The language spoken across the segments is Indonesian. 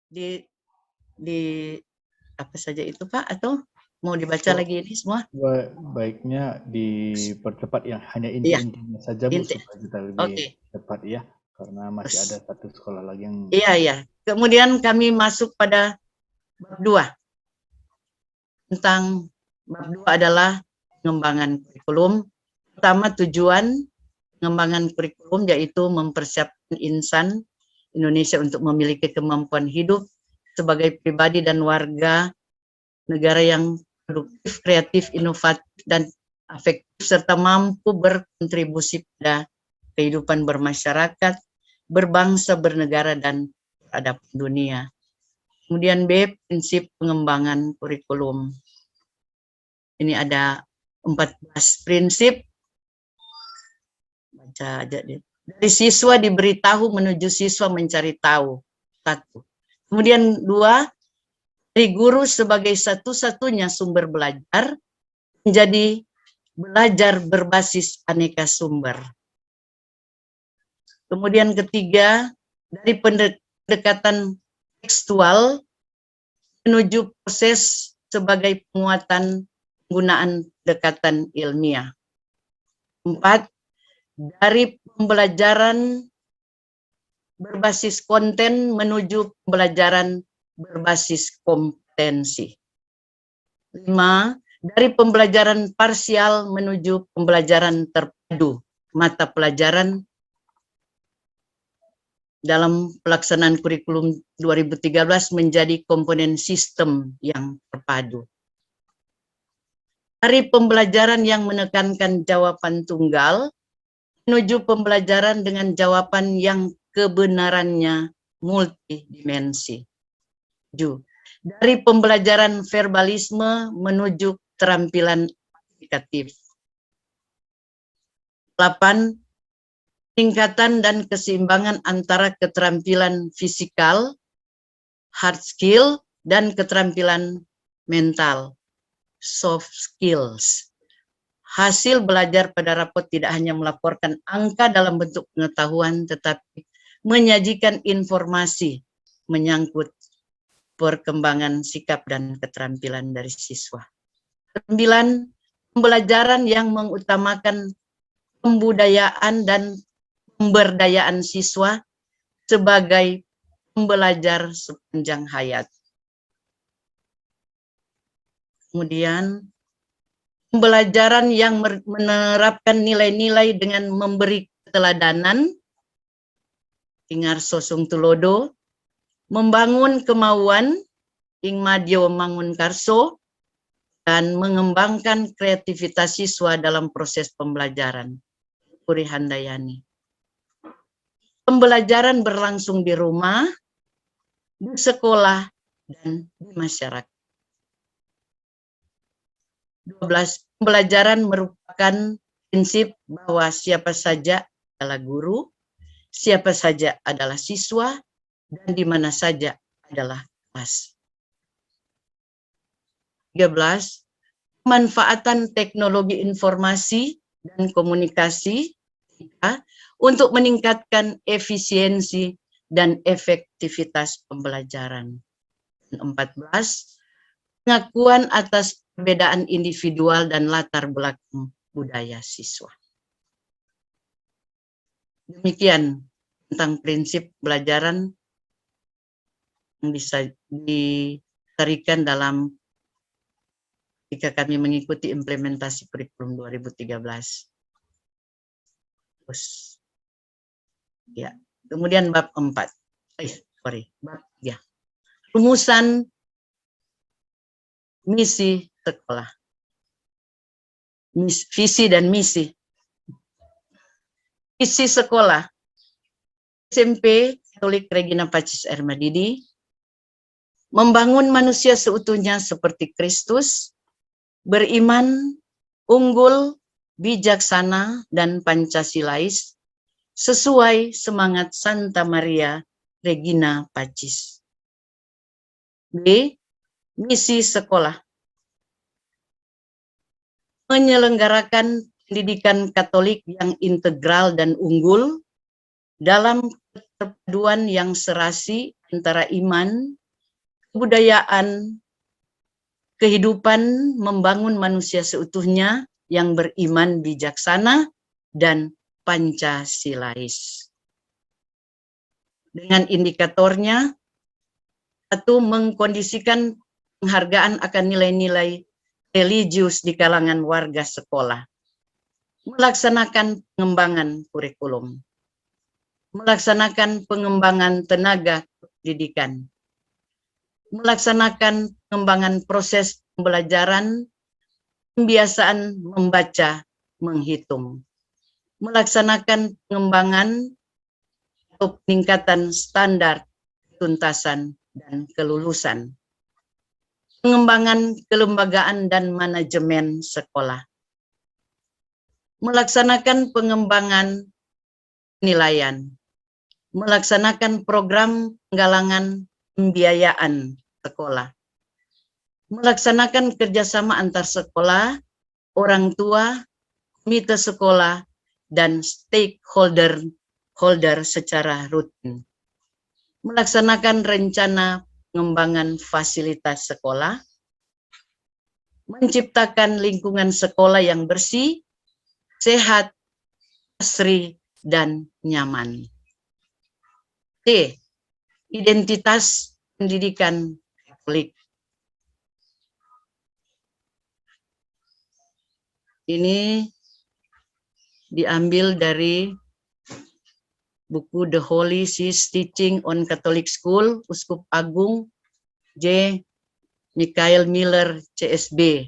di di apa saja itu Pak, atau mau dibaca Oh, lagi ini semua? baiknya dipercepat yang hanya Iya, inti-intinya saja Bu, inti. supaya kita Oke, lebih cepat ya, karena masih ada terus. satu sekolah lagi yang Iya, iya. Kemudian kami masuk pada bab 2 tentang bab 2 adalah pengembangan kurikulum. Pertama, tujuan pengembangan kurikulum yaitu mempersiapkan insan Indonesia untuk memiliki kemampuan hidup sebagai pribadi dan warga negara yang produktif, kreatif, inovatif, dan afektif, serta mampu berkontribusi pada kehidupan bermasyarakat, berbangsa, bernegara, dan terhadap dunia. Kemudian B, prinsip pengembangan kurikulum. Ini ada 14 prinsip. Baca aja deh. Dari siswa diberitahu menuju siswa mencari tahu. 1. Kemudian 2, dari guru sebagai satu-satunya sumber belajar menjadi belajar berbasis aneka sumber. Kemudian ketiga, dari pendekatan tekstual menuju proses sebagai penguatan penggunaan pendekatan ilmiah. 4, dari pembelajaran berbasis konten menuju pembelajaran berbasis kompetensi. 5, dari pembelajaran parsial menuju pembelajaran terpadu mata pelajaran dalam pelaksanaan kurikulum 2013 menjadi komponen sistem yang terpadu. Dari pembelajaran yang menekankan jawaban tunggal menuju pembelajaran dengan jawaban yang kebenarannya multidimensi. 7. Dari pembelajaran verbalisme menuju keterampilan aplikatif. 8. Tingkatan dan keseimbangan antara keterampilan fisikal, hard skill, dan keterampilan mental, soft skills. Hasil belajar pada rapot tidak hanya melaporkan angka dalam bentuk pengetahuan, tetapi menyajikan informasi menyangkut perkembangan sikap dan keterampilan dari siswa. 9. Pembelajaran yang mengutamakan pembudayaan dan pemberdayaan siswa sebagai pembelajar sepanjang hayat. Kemudian pembelajaran yang menerapkan nilai-nilai dengan memberi keteladanan, ingar sosung tulodo, membangun kemauan, ing madyo mangun karso, dan mengembangkan kreativitas siswa dalam proses pembelajaran. Puri Handayani. Pembelajaran berlangsung di rumah, di sekolah, dan di masyarakat. 12. Pembelajaran merupakan prinsip bahwa siapa saja adalah guru, siapa saja adalah siswa, dan di mana saja adalah kelas. 13. Pemanfaatan teknologi informasi dan komunikasi untuk meningkatkan efisiensi dan efektivitas pembelajaran. 14. Pengakuan atas perbedaan individual dan latar belakang budaya siswa. Demikian tentang prinsip pembelajaran yang bisa ditarikan dalam jika kami mengikuti implementasi kurikulum 2013. Terus, ya. Kemudian bab 4. Bab 3. Rumusan misi sekolah. Visi dan misi. Visi sekolah. SMP Katolik Regina Pacis Air Madidi membangun manusia seutuhnya seperti Kristus, beriman, unggul, bijaksana, dan Pancasilais sesuai semangat Santa Maria Regina Pacis. B. Misi sekolah. Menyelenggarakan pendidikan Katolik yang integral dan unggul dalam perpaduan yang serasi antara iman, kebudayaan, kehidupan membangun manusia seutuhnya yang beriman bijaksana dan Pancasilais. Dengan indikatornya, satu, mengkondisikan penghargaan akan nilai-nilai religius di kalangan warga sekolah, melaksanakan pengembangan kurikulum, melaksanakan pengembangan tenaga pendidikan, melaksanakan pengembangan proses pembelajaran, pembiasaan membaca, menghitung, melaksanakan pengembangan atau peningkatan standar tuntasan dan kelulusan, pengembangan kelembagaan dan manajemen sekolah, melaksanakan pengembangan penilaian, melaksanakan program penggalangan pembiayaan sekolah, melaksanakan kerjasama antar sekolah, orang tua, komite sekolah, dan stakeholder secara rutin, melaksanakan rencana pengembangan fasilitas sekolah, menciptakan lingkungan sekolah yang bersih, sehat, asri, dan nyaman. D. Identitas pendidikan Katolik. Ini diambil dari buku The Holy See's Teaching on Catholic School, Uskup Agung J. Michael Miller, CSB,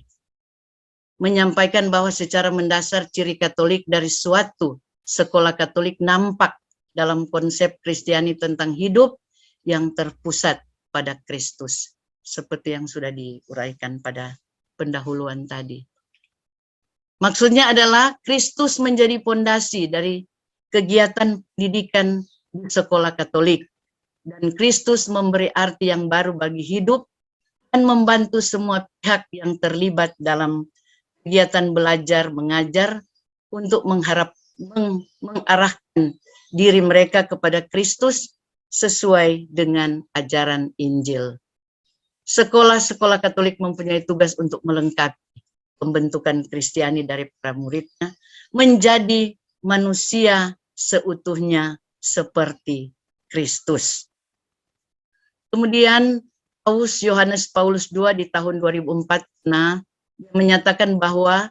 menyampaikan bahwa secara mendasar ciri Katolik dari suatu sekolah Katolik nampak dalam konsep Kristiani tentang hidup yang terpusat pada Kristus, seperti yang sudah diuraikan pada pendahuluan tadi. Maksudnya adalah Kristus menjadi pondasi dari kegiatan pendidikan di sekolah Katolik, dan Kristus memberi arti yang baru bagi hidup dan membantu semua pihak yang terlibat dalam kegiatan belajar mengajar untuk mengarahkan diri mereka kepada Kristus sesuai dengan ajaran Injil. Sekolah-sekolah Katolik mempunyai tugas untuk melengkapi pembentukan Kristiani dari para muridnya menjadi manusia seutuhnya seperti Kristus. Kemudian Yohanes Paulus II di tahun 2004 menyatakan bahwa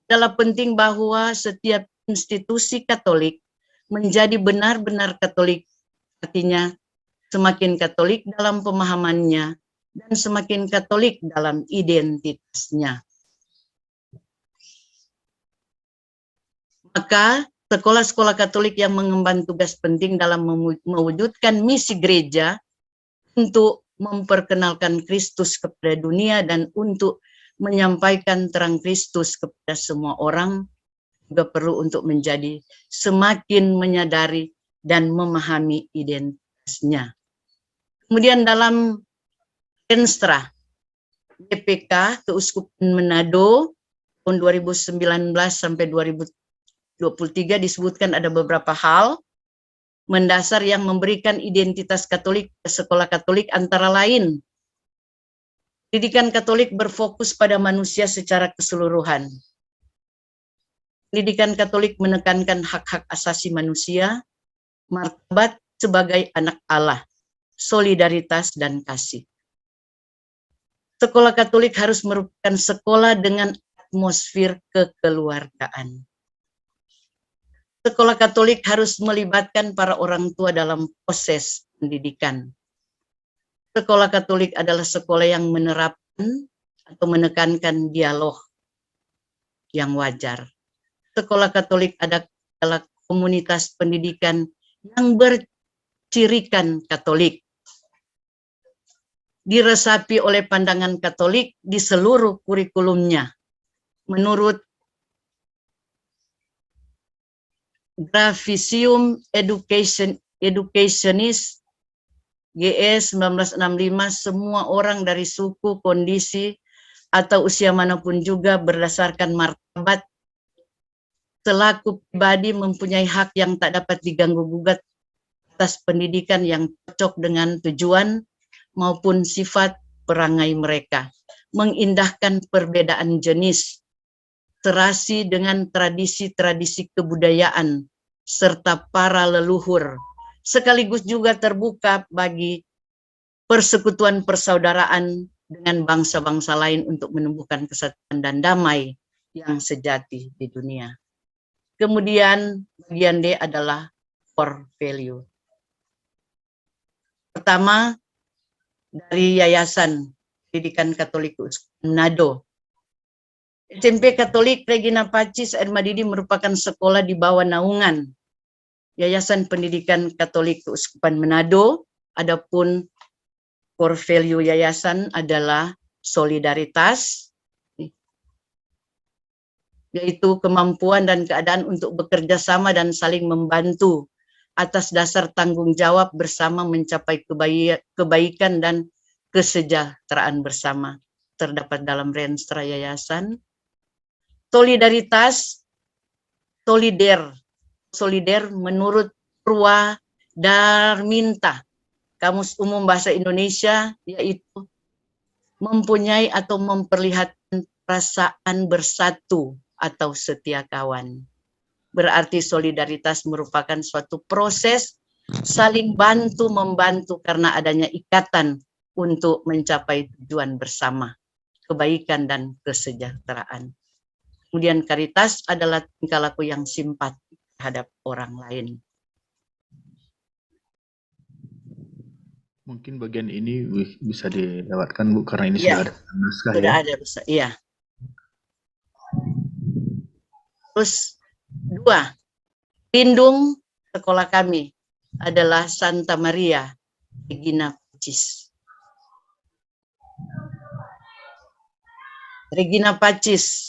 adalah penting bahwa setiap institusi Katolik menjadi benar-benar Katolik, artinya semakin Katolik dalam pemahamannya dan semakin Katolik dalam identitasnya. Maka sekolah-sekolah Katolik yang mengemban tugas penting dalam mewujudkan misi gereja untuk memperkenalkan Kristus kepada dunia dan untuk menyampaikan terang Kristus kepada semua orang, juga perlu untuk menjadi semakin menyadari dan memahami identitasnya. Kemudian dalam Enstra GPK Keuskupan Manado tahun 2019 sampai 2023 disebutkan ada beberapa hal mendasar yang memberikan identitas Katolik ke sekolah Katolik, antara lain pendidikan Katolik berfokus pada manusia secara keseluruhan. Pendidikan Katolik menekankan hak-hak asasi manusia, martabat sebagai anak Allah, solidaritas dan kasih. Sekolah Katolik harus merupakan sekolah dengan atmosfer kekeluargaan. Sekolah Katolik harus melibatkan para orang tua dalam proses pendidikan. Sekolah Katolik adalah sekolah yang menerapkan atau menekankan dialog yang wajar. Sekolah Katolik adalah komunitas pendidikan yang bercirikan Katolik, diresapi oleh pandangan Katolik di seluruh kurikulumnya. Menurut Gravisium Educationis GS 1965, semua orang dari suku, kondisi, atau usia manapun juga berdasarkan martabat selaku pribadi mempunyai hak yang tak dapat diganggu-gugat atas pendidikan yang cocok dengan tujuan maupun sifat perangai mereka, mengindahkan perbedaan jenis, serasi dengan tradisi-tradisi kebudayaan, serta para leluhur, sekaligus juga terbuka bagi persekutuan persaudaraan dengan bangsa-bangsa lain untuk menumbuhkan kesatuan dan damai yang sejati di dunia. Kemudian bagian D adalah core value. Pertama, dari Yayasan Pendidikan Katolik Manado. SMP Katolik Regina Pacis Air Madidi merupakan sekolah di bawah naungan Yayasan Pendidikan Katolik Keuskupan Manado. Adapun core value yayasan adalah solidaritas, yaitu kemampuan dan keadaan untuk bekerja sama dan saling membantu atas dasar tanggung jawab bersama mencapai kebaikan dan kesejahteraan bersama. Terdapat dalam renstra yayasan. Solidaritas, solider menurut Purwadarminta, Kamus Umum Bahasa Indonesia, yaitu mempunyai atau memperlihatkan perasaan bersatu atau setia kawan. Berarti solidaritas merupakan suatu proses saling bantu-membantu karena adanya ikatan untuk mencapai tujuan bersama, kebaikan dan kesejahteraan. Kemudian karitas adalah tingkah laku yang simpati terhadap orang lain. Mungkin bagian ini bisa dilewatkan, Bu, karena ini sudah ada naskah sudah ya. Ada, iya. Terus 2, lindung sekolah kami adalah Santa Maria Regina Pacis. Regina Pacis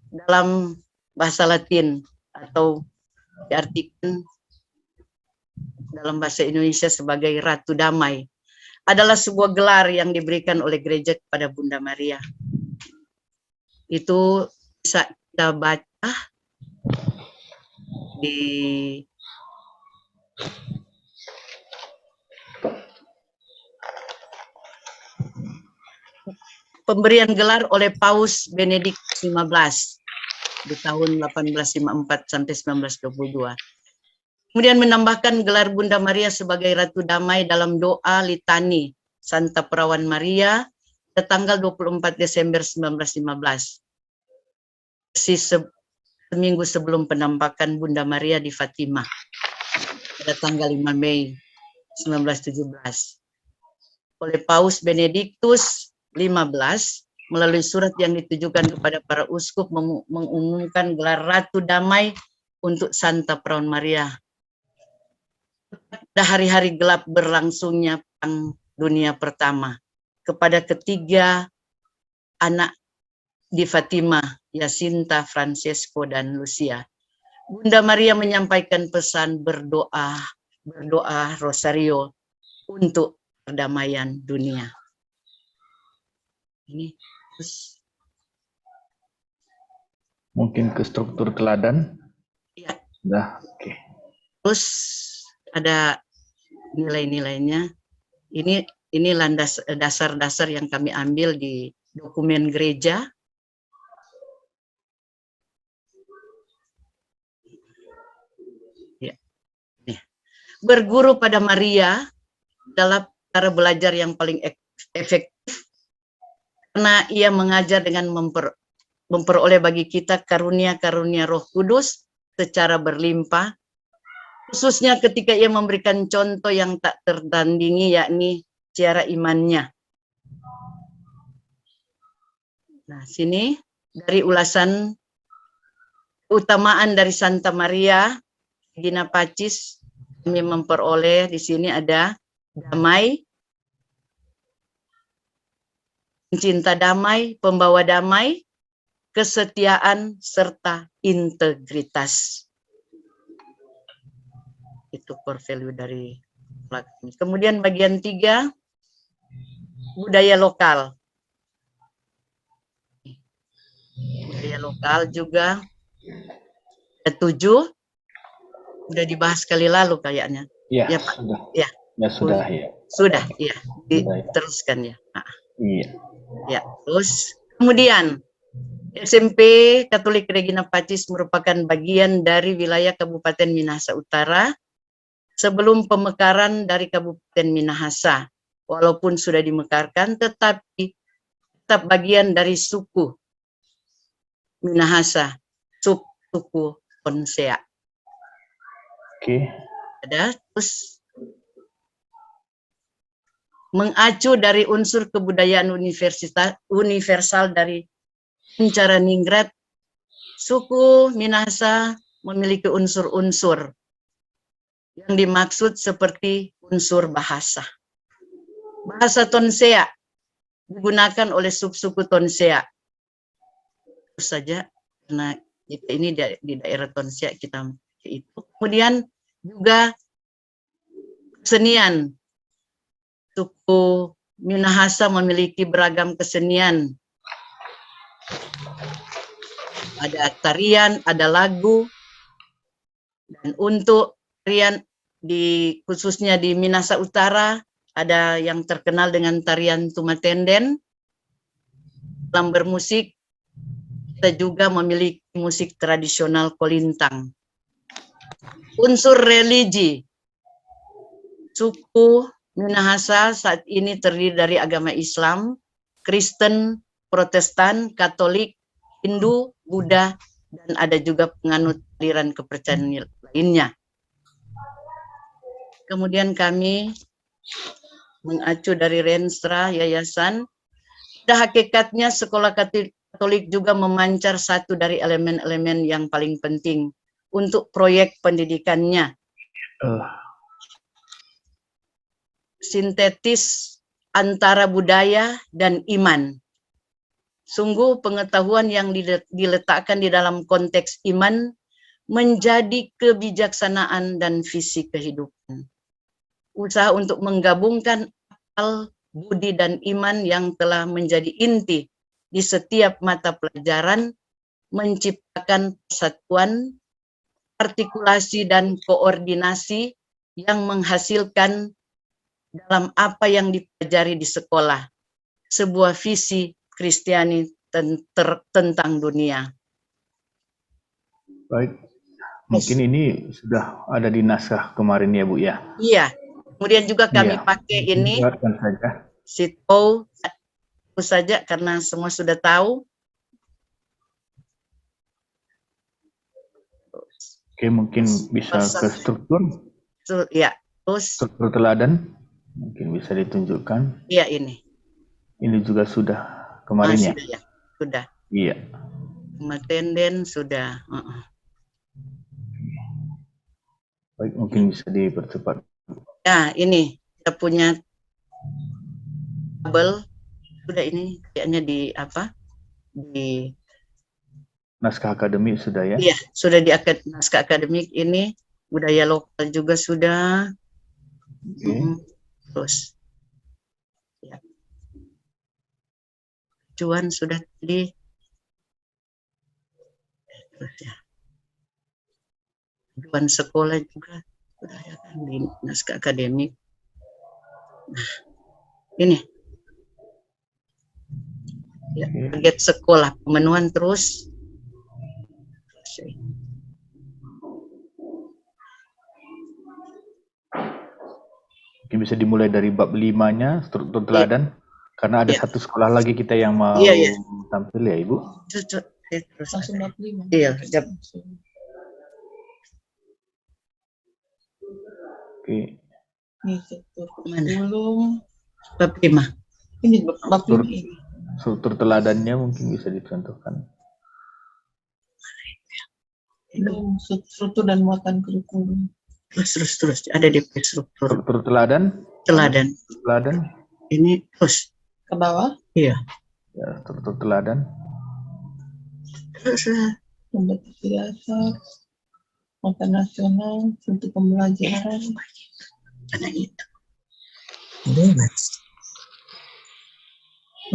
dalam bahasa Latin atau diartikan dalam bahasa Indonesia sebagai Ratu Damai adalah sebuah gelar yang diberikan oleh gereja kepada Bunda Maria. Itu bisa kita baca di pemberian gelar oleh Paus Benediktus XV di tahun 1854 sampai 1922. Kemudian menambahkan gelar Bunda Maria sebagai Ratu Damai dalam doa litani Santa Perawan Maria pada tanggal 24 Desember 1915. Seminggu sebelum penampakan Bunda Maria di Fatimah pada tanggal 5 Mei 1917. Oleh Paus Benediktus XV melalui surat yang ditujukan kepada para uskup mengumumkan gelar Ratu Damai untuk Santa Perawan Maria. Pada hari-hari gelap berlangsungnya Perang Dunia Pertama kepada ketiga anak di Fatimah, Jacinta, Francesco, dan Lucia. Bunda Maria menyampaikan pesan berdoa rosario untuk perdamaian dunia. Ini terus. Mungkin ke struktur teladan. Ya. Sudah, oke. Terus ada nilai-nilainya. Ini landas dasar-dasar yang kami ambil di dokumen gereja. Ya. Berguru pada Maria adalah cara belajar yang paling efektif karena ia mengajar dengan memperoleh bagi kita karunia-karunia Roh Kudus secara berlimpah, khususnya ketika ia memberikan contoh yang tak tertandingi, yakni cara imannya. Nah, sini dari ulasan keutamaan dari Santa Maria Regina Pacis, kami memperoleh di sini ada damai, cinta damai, pembawa damai, kesetiaan, serta integritas. Itu core value dari kami. Kemudian bagian 3, budaya lokal. Budaya lokal juga ada 7, udah dibahas kali lalu kayaknya. Ya, Ya, Pak. sudah. Ya, Ya, sudah ya. sudah, ya. Sudah ya. Diteruskan ya. Nah, Iya. ya, terus kemudian SMP Katolik Regina Pacis merupakan bagian dari wilayah Kabupaten Minahasa Utara sebelum pemekaran dari Kabupaten Minahasa. Walaupun sudah dimekarkan, tetapi tetap bagian dari suku Minahasa, suku Tonsea. Oke. Ada, terus mengacu dari unsur kebudayaan universal dari Kuncara Ningrat, suku Minahasa memiliki unsur-unsur yang dimaksud seperti unsur bahasa. Bahasa Tonsea digunakan oleh suku Tonsea. Terus saja, karena kita ini di daerah Tonsea kita itu. Kemudian juga kesenian. Suku Minahasa memiliki beragam kesenian. Ada tarian, ada lagu, dan untuk tarian khususnya di Minahasa Utara ada yang terkenal dengan tarian Tumatenden. Dalam bermusik kita juga memiliki musik tradisional Kolintang. Unsur religi, suku Minahasa saat ini terdiri dari agama Islam, Kristen, Protestan, Katolik, Hindu, Buddha, dan ada juga penganut aliran kepercayaan lainnya. Kemudian kami mengacu dari Renstra Yayasan, pada hakikatnya sekolah Katolik juga memancar satu dari elemen-elemen yang paling penting untuk proyek pendidikannya. Sintetis antara budaya dan iman. Sungguh pengetahuan yang diletakkan di dalam konteks iman menjadi kebijaksanaan dan visi kehidupan. Usaha untuk menggabungkan akal, budi, dan iman yang telah menjadi inti di setiap mata pelajaran menciptakan persatuan, artikulasi, dan koordinasi yang menghasilkan dalam apa yang dipelajari di sekolah, sebuah visi Kristiani tentang dunia. Baik. Mungkin ini sudah ada di naskah kemarin ya, Bu ya? Iya. Kemudian juga kami pakai ini saja. Sito saja karena semua sudah tahu. Oke, mungkin bisa ke struktur. Ya, terus struktur teladan mungkin bisa ditunjukkan. Iya, ini. Ini juga sudah kemarin ya? Sudah ya, sudah. Iya. Tumatenden sudah. Baik, mungkin bisa dipercepat. Ya, ini kita punya tabel sudah, ini kayaknya di apa? Di naskah akademik sudah ya? Iya, sudah di naskah akademik ini, budaya lokal juga sudah. Terus ya. Cuan sudah tadi. Terus ya. Tujuan sekolah juga sudah ya kan di naskah akademik. Nah, ini ya, target sekolah, pemenuhan terus. Mungkin bisa dimulai dari bab 5-nya, struktur teladan, karena ada satu sekolah lagi kita yang mau tampil ya, Ibu. Terus langsung bab 5. Iya, Oke. Ini struktur kurikulum bab 5. Ini bab 5 ini. Struktur teladannya mungkin bisa dicontohkan. Ini struktur dan muatan kurikulum. Terus ada di struktur. Struktur teladan. Teladan. Ini terus ke bawah. Iya. Ya, struktur teladan. Terus kompetisi dasar, muatan nasional, untuk pembelajaran. Karena itu. Lewat.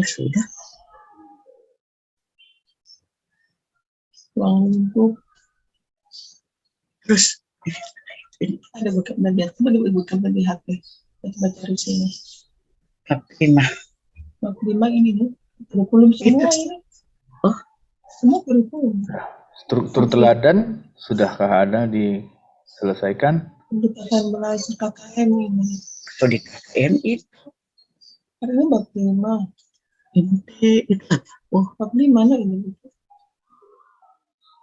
Sudah. Ruang lingkup. Terus Ada bukan bagian, coba bukan di HP. Coba cari sini. Bab 5. Bab 5 ini nih, kurikulum semua ini. Oh. Semua kurikulum. Struktur teladan sudahkah ada diselesaikan? Pendekatan belajar KKM ini. Oh, di KKM itu. Ini bab 5. Ini itu. Oh, Bab 5 mana ini?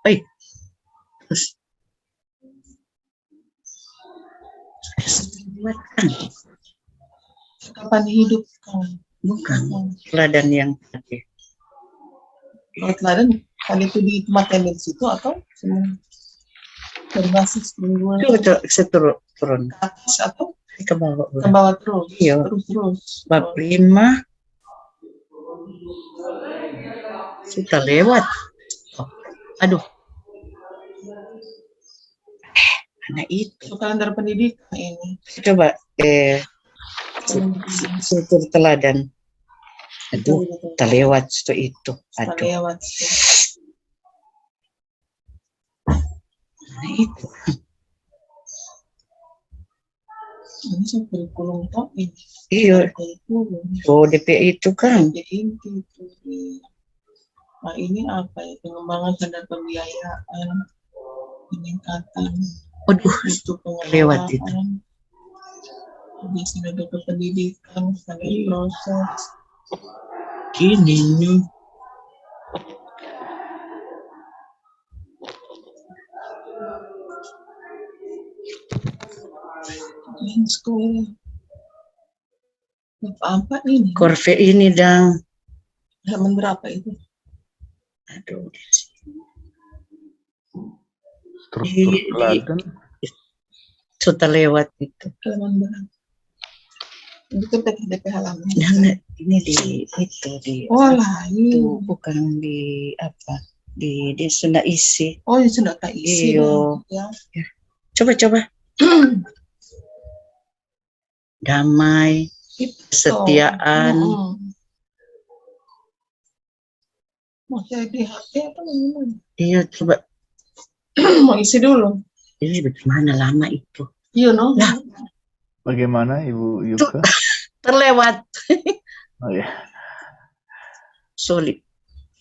baik. Terus. Kapan dihidupkan? Bukan. Teladan yang tadi. Kalau teladan, tadi itu di tempat di situ atau semua? Berbasis mingguan. Coba turun. Ke atas atau Ke bawah. ke bawah terus? Iya. Terus. Bab 5. Sudah lewat. Oh, aduh. Mana itu? Kalender pendidikan ini. Coba struktur teladan. Aduh, tak lewat itu. Tak Aduh. lewat. Mana itu? Ini saya kurikulum top ini. Iya. Oh, DP itu kan. Jadi itu. Nah ini apa ya? Pengembangan standar pembiayaan, peningkatan. Aduh, Itu lewat itu. Di sini ada pendidikan, standar proses. Gini nih. Ini sekolah. Apa ini? Korve ini dang. Halaman berapa itu? Aduh. Struktur teladan. Sudah lewat itu. Halaman berapa? Itu DP halaman. Dan ini di itu di. Oh lain. Itu bukan di apa? Di sudah isi. Oh ini sudah tak isi. Iyo. Ya. Coba. Damai, kesetiaan. Mau saya di HP atau gimana? Iya, coba. Mau isi dulu. Ini bagaimana lama itu? Iya, no. Nah. Bagaimana Ibu Yuka? Terlewat. Oh ya. Solid.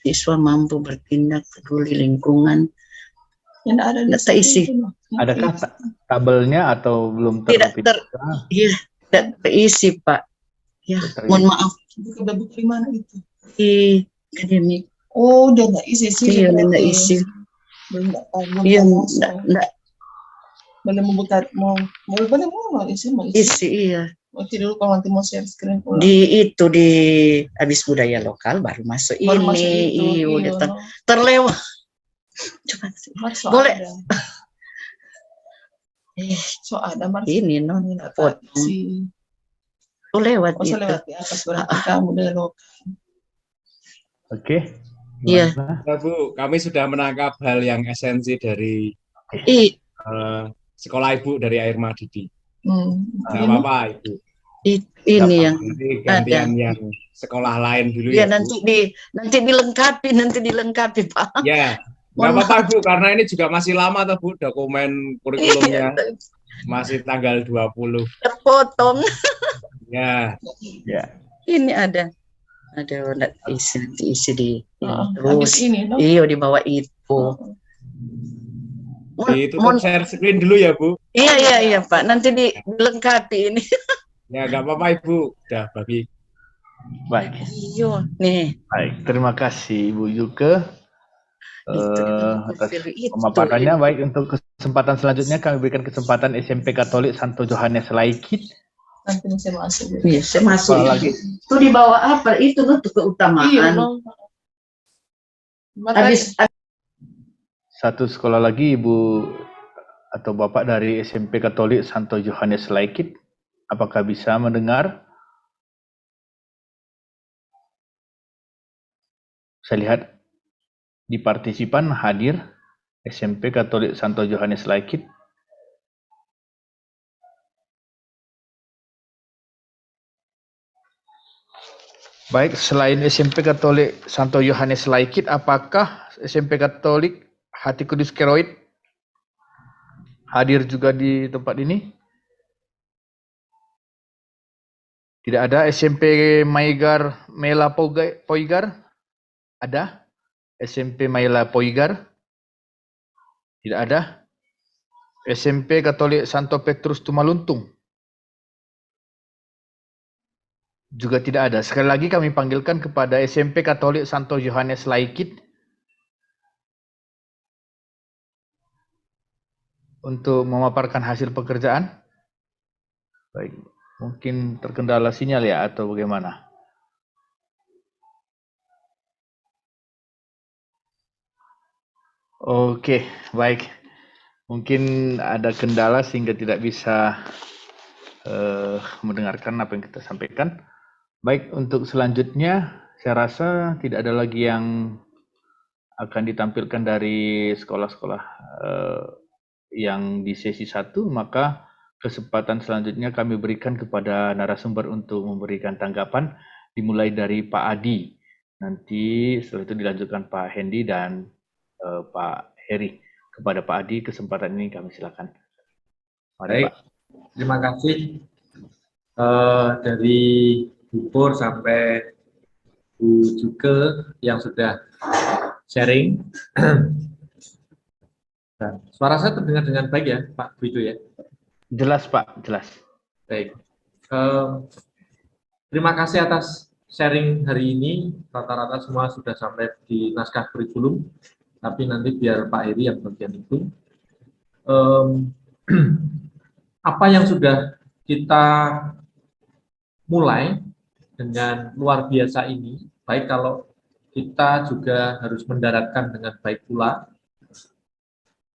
Siswa mampu bertindak peduli lingkungan. Yang ada di tak isi. Adakah tabelnya atau belum Tidak tidak terisi, Pak. Ya, mohon maaf. Buka di mana itu? Di akademik. Oh, dia nggak isi sih. Iya, nggak isi. Belum tahu. Iya, nggak. Boleh membuka, mau isi. Isi, iya. Isi dulu kalau nanti mau share screen. Di habis budaya lokal baru masuk baru ini. Iya, udah terlewat. Coba sih. Boleh. So ada ini potong. Oh, lewat itu. Lewat di atas berarti kamu budaya lokal. Oke. Iya. Bu, kami sudah menangkap hal yang esensi dari sekolah Ibu dari Air Madidi. Tidak apa-apa Ibu. Ini yang gantian yang sekolah lain dulu ya. Nanti dilengkapi Pak. Ya. Nggak apa-apa Bu, karena ini juga masih lama tuh Bu, dokumen kurikulumnya masih tanggal 20. Terpotong. Ya. Ini ada nanti isi di terus ini, no? Iya di bawah itu. Ditutup share screen dulu ya Bu. Iya Pak, nanti dilengkapi ini. Ya nggak apa-apa Ibu, udah bagi. Baik. Iya nih. Baik, terima kasih Ibu Yuka. Atas pemaparannya. Baik, untuk kesempatan selanjutnya kami berikan kesempatan SMP Katolik Santo Johannes Laikit. Nanti saya masuk. Iya, saya masuk lagi. Itu di bawah apa? Itu untuk keutamaan. Iya, habis satu sekolah lagi Ibu atau Bapak dari SMP Katolik Santo Johannes Laikit. Apakah bisa mendengar? Saya lihat di partisipan hadir SMP Katolik Santo Johannes Laikit. Baik, selain SMP Katolik Santo Yohanes Laikit, apakah SMP Katolik Hati Kudus Keroid hadir juga di tempat ini? Tidak ada. SMP Maigar Mela Poigar? Ada? SMP Mela Poigar? Tidak ada. SMP Katolik Santo Petrus Tumaluntung? Juga tidak ada. Sekali lagi kami panggilkan kepada SMP Katolik Santo Yohanes Laikit untuk memaparkan hasil pekerjaan. Baik, mungkin terkendala sinyal ya atau bagaimana? Oke, baik. Mungkin ada kendala sehingga tidak bisa mendengarkan apa yang kita sampaikan. Baik, untuk selanjutnya saya rasa tidak ada lagi yang akan ditampilkan dari sekolah-sekolah yang di sesi 1, maka kesempatan selanjutnya kami berikan kepada narasumber untuk memberikan tanggapan, dimulai dari Pak Adi. Nanti setelah itu dilanjutkan Pak Hendy dan Pak Heri. Kepada Pak Adi, kesempatan ini kami silakan. Mari, Baik, Pak. terima kasih dari Bu Pur sampai Bu Juke yang sudah sharing. Nah, suara saya terdengar dengan baik ya, Pak Wido ya? Jelas, Pak, jelas. Baik. Terima kasih atas sharing hari ini. Rata-rata semua sudah sampai di naskah kurikulum, tapi nanti biar Pak Heri yang bagian itu. Apa yang sudah kita mulai dengan luar biasa ini, baik kalau kita juga harus mendaratkan dengan baik pula,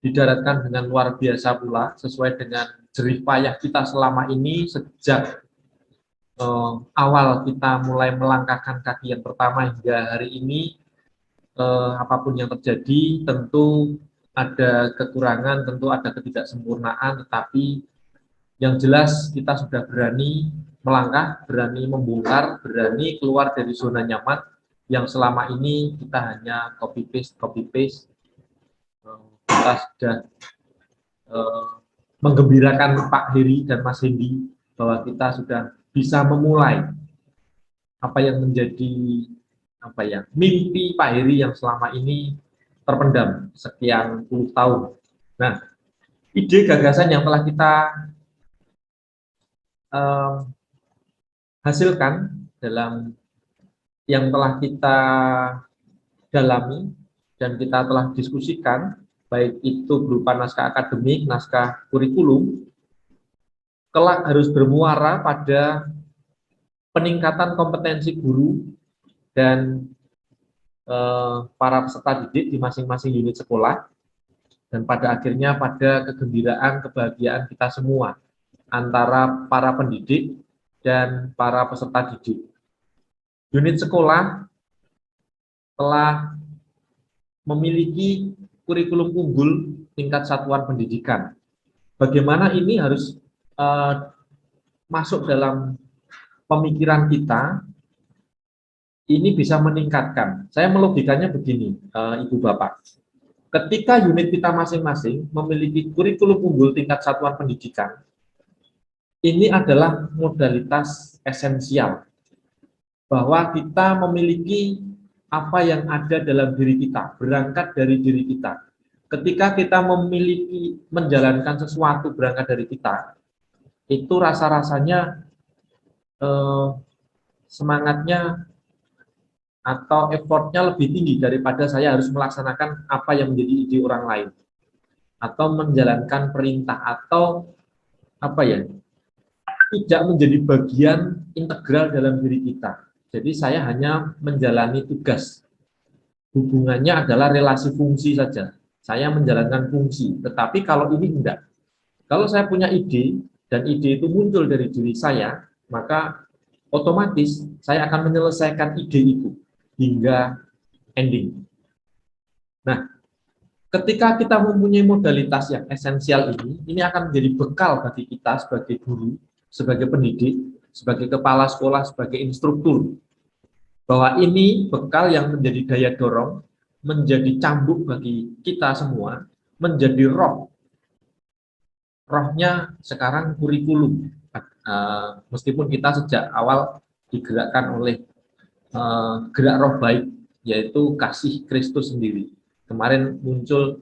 didaratkan dengan luar biasa pula, sesuai dengan jerih payah kita selama ini sejak awal kita mulai melangkahkan kaki yang pertama hingga hari ini. Apapun yang terjadi, tentu ada kekurangan, tentu ada ketidaksempurnaan, tetapi yang jelas kita sudah berani melangkah, berani membongkar, berani keluar dari zona nyaman yang selama ini kita hanya copy paste. Kita sudah menggembirakan Pak Heri dan Mas Hendy bahwa kita sudah bisa memulai apa yang menjadi mimpi Pak Heri yang selama ini terpendam sekian puluh tahun. Nah, ide gagasan yang telah kita hasilkan dalam yang telah kita dalami dan kita telah diskusikan, baik itu berupa naskah akademik, naskah kurikulum, kelak harus bermuara pada peningkatan kompetensi guru dan para peserta didik di masing-masing unit sekolah, dan pada akhirnya pada kegembiraan, kebahagiaan kita semua antara para pendidik dan para peserta didik. Unit sekolah telah memiliki kurikulum unggul tingkat satuan pendidikan. Bagaimana ini harus masuk dalam pemikiran kita, ini bisa meningkatkan. Saya melogikanya begini, Ibu Bapak. Ketika unit kita masing-masing memiliki kurikulum unggul tingkat satuan pendidikan, ini adalah modalitas esensial bahwa kita memiliki apa yang ada dalam diri kita, berangkat dari diri kita. Ketika kita memiliki, menjalankan sesuatu berangkat dari kita, itu rasa-rasanya semangatnya atau effortnya lebih tinggi daripada saya harus melaksanakan apa yang menjadi ide orang lain, atau menjalankan perintah, atau tidak menjadi bagian integral dalam diri kita. Jadi saya hanya menjalani tugas. Hubungannya adalah relasi fungsi saja. Saya menjalankan fungsi. Tetapi kalau ini enggak. Kalau saya punya ide, dan ide itu muncul dari diri saya, maka otomatis saya akan menyelesaikan ide itu hingga ending. Nah, ketika kita mempunyai modalitas yang esensial ini akan menjadi bekal bagi kita sebagai guru, sebagai pendidik, sebagai kepala sekolah, sebagai instruktur, bahwa ini bekal yang menjadi daya dorong, menjadi cambuk bagi kita semua, menjadi roh rohnya sekarang kurikulum. Meskipun kita sejak awal digerakkan oleh gerak roh baik, yaitu kasih Kristus sendiri. Kemarin muncul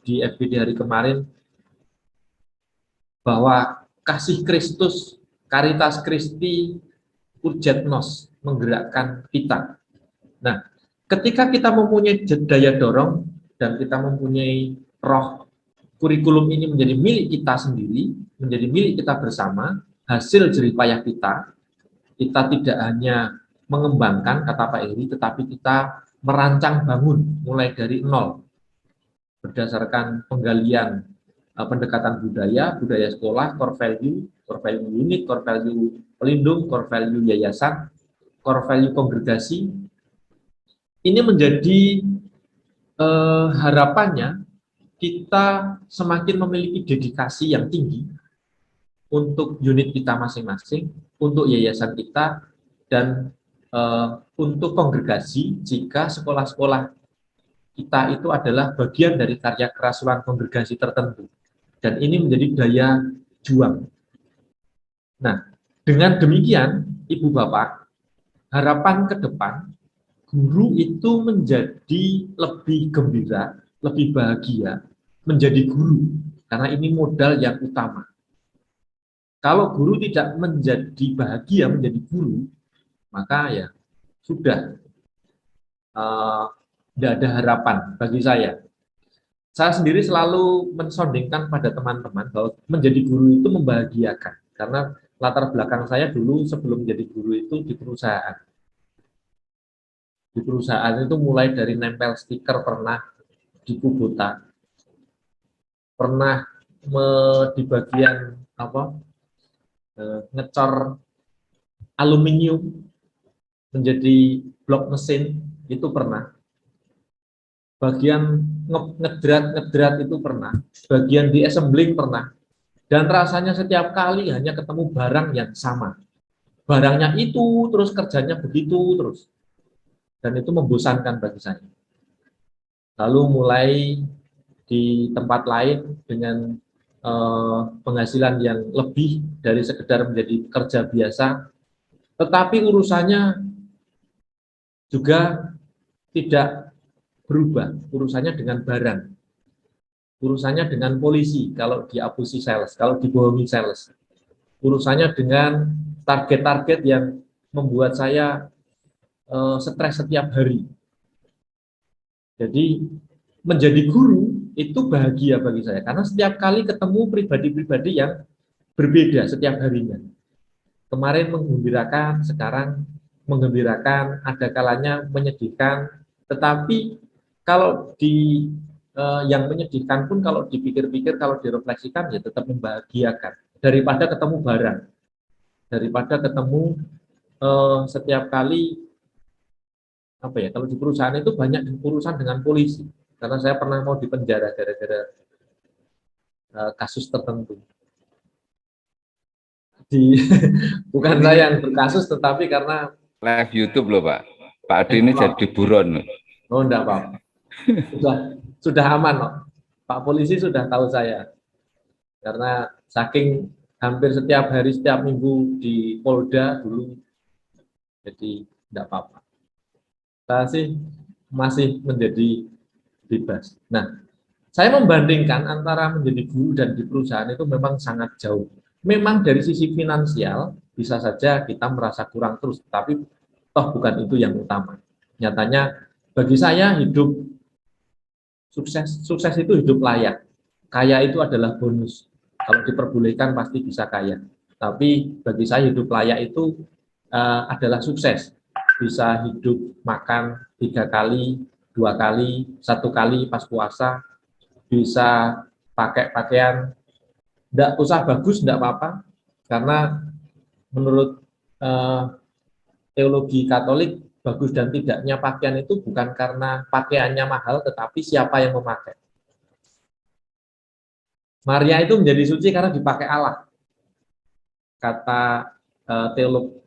di FGD hari kemarin bahwa kasih Kristus, Caritas Christi, Urget Nos menggerakkan kita. Nah, ketika kita mempunyai daya dorong dan kita mempunyai roh, kurikulum ini menjadi milik kita sendiri, menjadi milik kita bersama, hasil jerih payah kita tidak hanya mengembangkan, kata Pak Heri, tetapi kita merancang bangun mulai dari nol, berdasarkan penggalian pendekatan budaya sekolah, core value unit, core value pelindung, core value yayasan, core value kongregasi. Ini menjadi harapannya kita semakin memiliki dedikasi yang tinggi untuk unit kita masing-masing, untuk yayasan kita, dan untuk kongregasi jika sekolah-sekolah kita itu adalah bagian dari karya kerasulan kongregasi tertentu. Dan ini menjadi daya juang. Nah, dengan demikian, Ibu Bapak, harapan ke depan, guru itu menjadi lebih gembira, lebih bahagia, menjadi guru. Karena ini modal yang utama. Kalau guru tidak menjadi bahagia, menjadi guru, maka ya sudah tidak ada harapan bagi saya. Saya sendiri selalu mensondingkan pada teman-teman bahwa menjadi guru itu membahagiakan. Karena latar belakang saya dulu sebelum menjadi guru itu di perusahaan. Di perusahaan itu mulai dari nempel stiker pernah di Kubota, pernah di bagian ngecor aluminium menjadi blok mesin itu pernah. Bagian ngedrat itu pernah, bagian di assembling pernah, dan rasanya setiap kali hanya ketemu barang yang sama. Barangnya itu, terus kerjanya begitu, terus. Dan itu membosankan bagi saya. Lalu mulai di tempat lain dengan penghasilan yang lebih dari sekedar menjadi kerja biasa, tetapi urusannya juga tidak berubah, urusannya dengan barang, urusannya dengan polisi kalau diapusi sales, kalau dibohongi sales, urusannya dengan target-target yang membuat saya stres setiap hari. Jadi menjadi guru itu bahagia bagi saya, karena setiap kali ketemu pribadi-pribadi yang berbeda setiap harinya. Kemarin menggembirakan, sekarang menggembirakan, ada kalanya menyedihkan, tetapi kalau yang menyedihkan pun kalau dipikir-pikir, kalau direfleksikan ya tetap membahagiakan daripada ketemu barang, daripada ketemu setiap kali kalau di perusahaan itu banyak urusan dengan polisi, karena saya pernah mau dipenjara gara-gara kasus tertentu. Bukan saya yang berkasus, tetapi karena live YouTube loh Pak. Pak Adi ini jadi buron. Oh enggak apa-apa. Sudah aman kok. Pak polisi sudah tahu saya. Karena saking hampir setiap hari, setiap minggu di Polda dulu. Jadi enggak apa-apa. Saya sih masih menjadi bebas. Nah, saya membandingkan antara menjadi guru dan di perusahaan itu memang sangat jauh. Memang dari sisi finansial bisa saja kita merasa kurang terus, tapi toh bukan itu yang utama. Nyatanya bagi saya hidup sukses itu hidup layak. Kaya itu adalah bonus. Kalau diperbolehkan pasti bisa kaya. Tapi bagi saya hidup layak itu adalah sukses. Bisa hidup makan 3 kali, 2 kali, 1 kali pas puasa, bisa pakai pakaian, tidak usah bagus, tidak apa-apa, karena menurut teologi Katolik, bagus dan tidaknya pakaian itu bukan karena pakaiannya mahal, tetapi siapa yang memakai. Maria itu menjadi suci karena dipakai Allah, kata teolog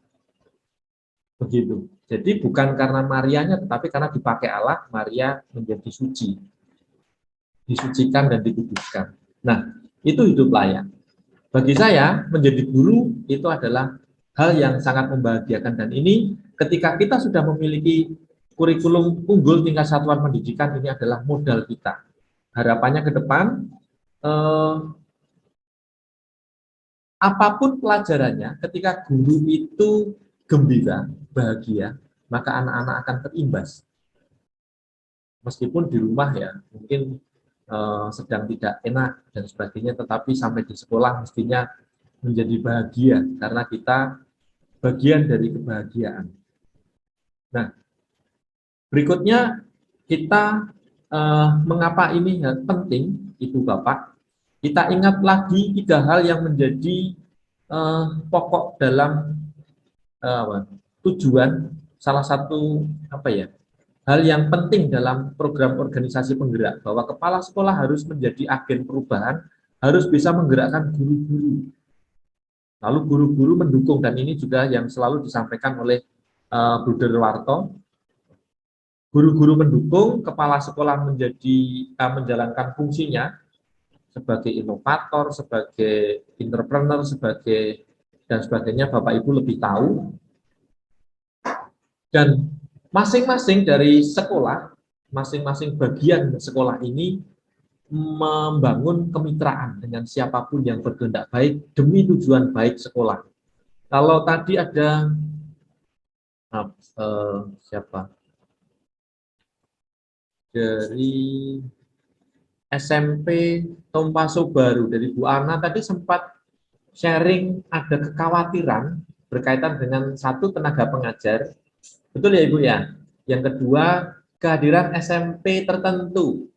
begitu. Jadi bukan karena Marianya, tetapi karena dipakai Allah, Maria menjadi suci, disucikan dan dikuduskan. Nah, itu hidup layak. Bagi saya, menjadi guru itu adalah hal yang sangat membahagiakan, dan ini ketika kita sudah memiliki kurikulum unggul tingkat satuan pendidikan, ini adalah modal kita. Harapannya ke depan, apapun pelajarannya, ketika guru itu gembira, bahagia, maka anak-anak akan terimbas. Meskipun di rumah ya, mungkin sedang tidak enak dan sebagainya, tetapi sampai di sekolah mestinya menjadi bahagia, karena kita bagian dari kebahagiaan. Nah, berikutnya kita mengapa ini penting, Ibu Bapak, kita ingat lagi 3 hal yang menjadi pokok dalam tujuan, salah satu hal yang penting dalam program organisasi penggerak, bahwa kepala sekolah harus menjadi agen perubahan, harus bisa menggerakkan guru-guru. Lalu guru-guru mendukung, dan ini juga yang selalu disampaikan oleh Bruder Warto. Guru-guru mendukung, kepala sekolah menjalankan fungsinya sebagai inovator, sebagai entrepreneur, dan sebagainya. Bapak Ibu lebih tahu. Dan masing-masing dari sekolah, masing-masing bagian sekolah ini membangun kemitraan dengan siapapun yang berkehendak baik demi tujuan baik sekolah. Kalau tadi ada siapa dari SMP Tompaso Baru, dari Bu Ana tadi sempat sharing ada kekhawatiran berkaitan dengan satu, tenaga pengajar. Betul ya Ibu ya? Yang kedua, kehadiran SMP tertentu.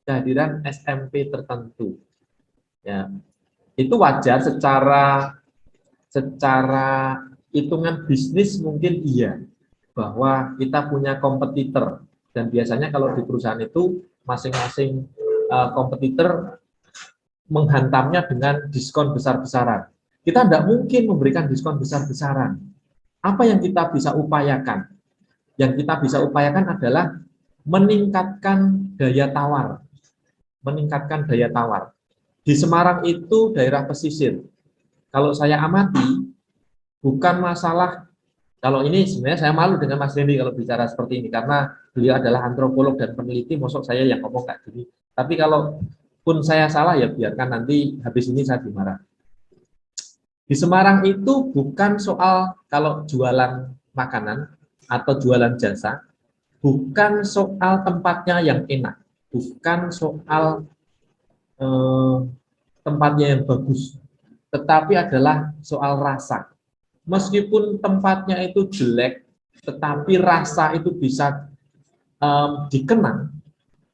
Kehadiran SMP tertentu. Ya. Itu wajar secara hitungan bisnis, mungkin iya, bahwa kita punya kompetitor, dan biasanya kalau di perusahaan itu masing-masing kompetitor menghantamnya dengan diskon besar-besaran. Kita tidak mungkin memberikan diskon besar-besaran. Apa yang kita bisa upayakan? Yang kita bisa upayakan adalah meningkatkan daya tawar. Meningkatkan daya tawar. Di Semarang itu daerah pesisir. Kalau saya amati, bukan masalah, kalau ini sebenarnya saya malu dengan Mas Rendy kalau bicara seperti ini, karena beliau adalah antropolog dan peneliti, maksud saya yang ngomong kayak gini. Tapi kalau pun saya salah, ya biarkan, nanti habis ini saya dimarah. Di Semarang itu bukan soal kalau jualan makanan atau jualan jasa, bukan soal tempatnya yang enak, bukan soal tempatnya yang bagus, tetapi adalah soal rasa. Meskipun tempatnya itu jelek, tetapi rasa itu bisa dikenang,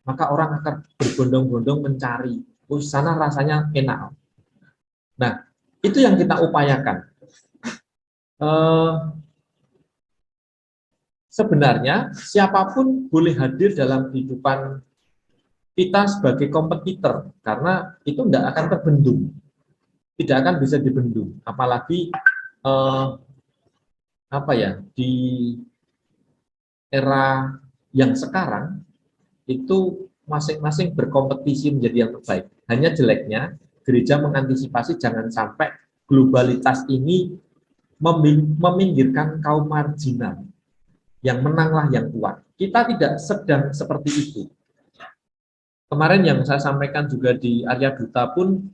maka orang akan berbondong-bondong mencari, oh sana rasanya enak. Nah, itu yang kita upayakan. Sebenarnya siapapun boleh hadir dalam kehidupan kita sebagai kompetitor, karena itu tidak akan terbendung, tidak akan bisa dibendung. Apalagi di era yang sekarang itu masing-masing berkompetisi menjadi yang terbaik. Hanya jeleknya gereja mengantisipasi jangan sampai globalitas ini meminggirkan kaum marginal. Yang menanglah yang kuat. Kita tidak sedang seperti itu. Kemarin yang saya sampaikan juga di Arya Duta pun,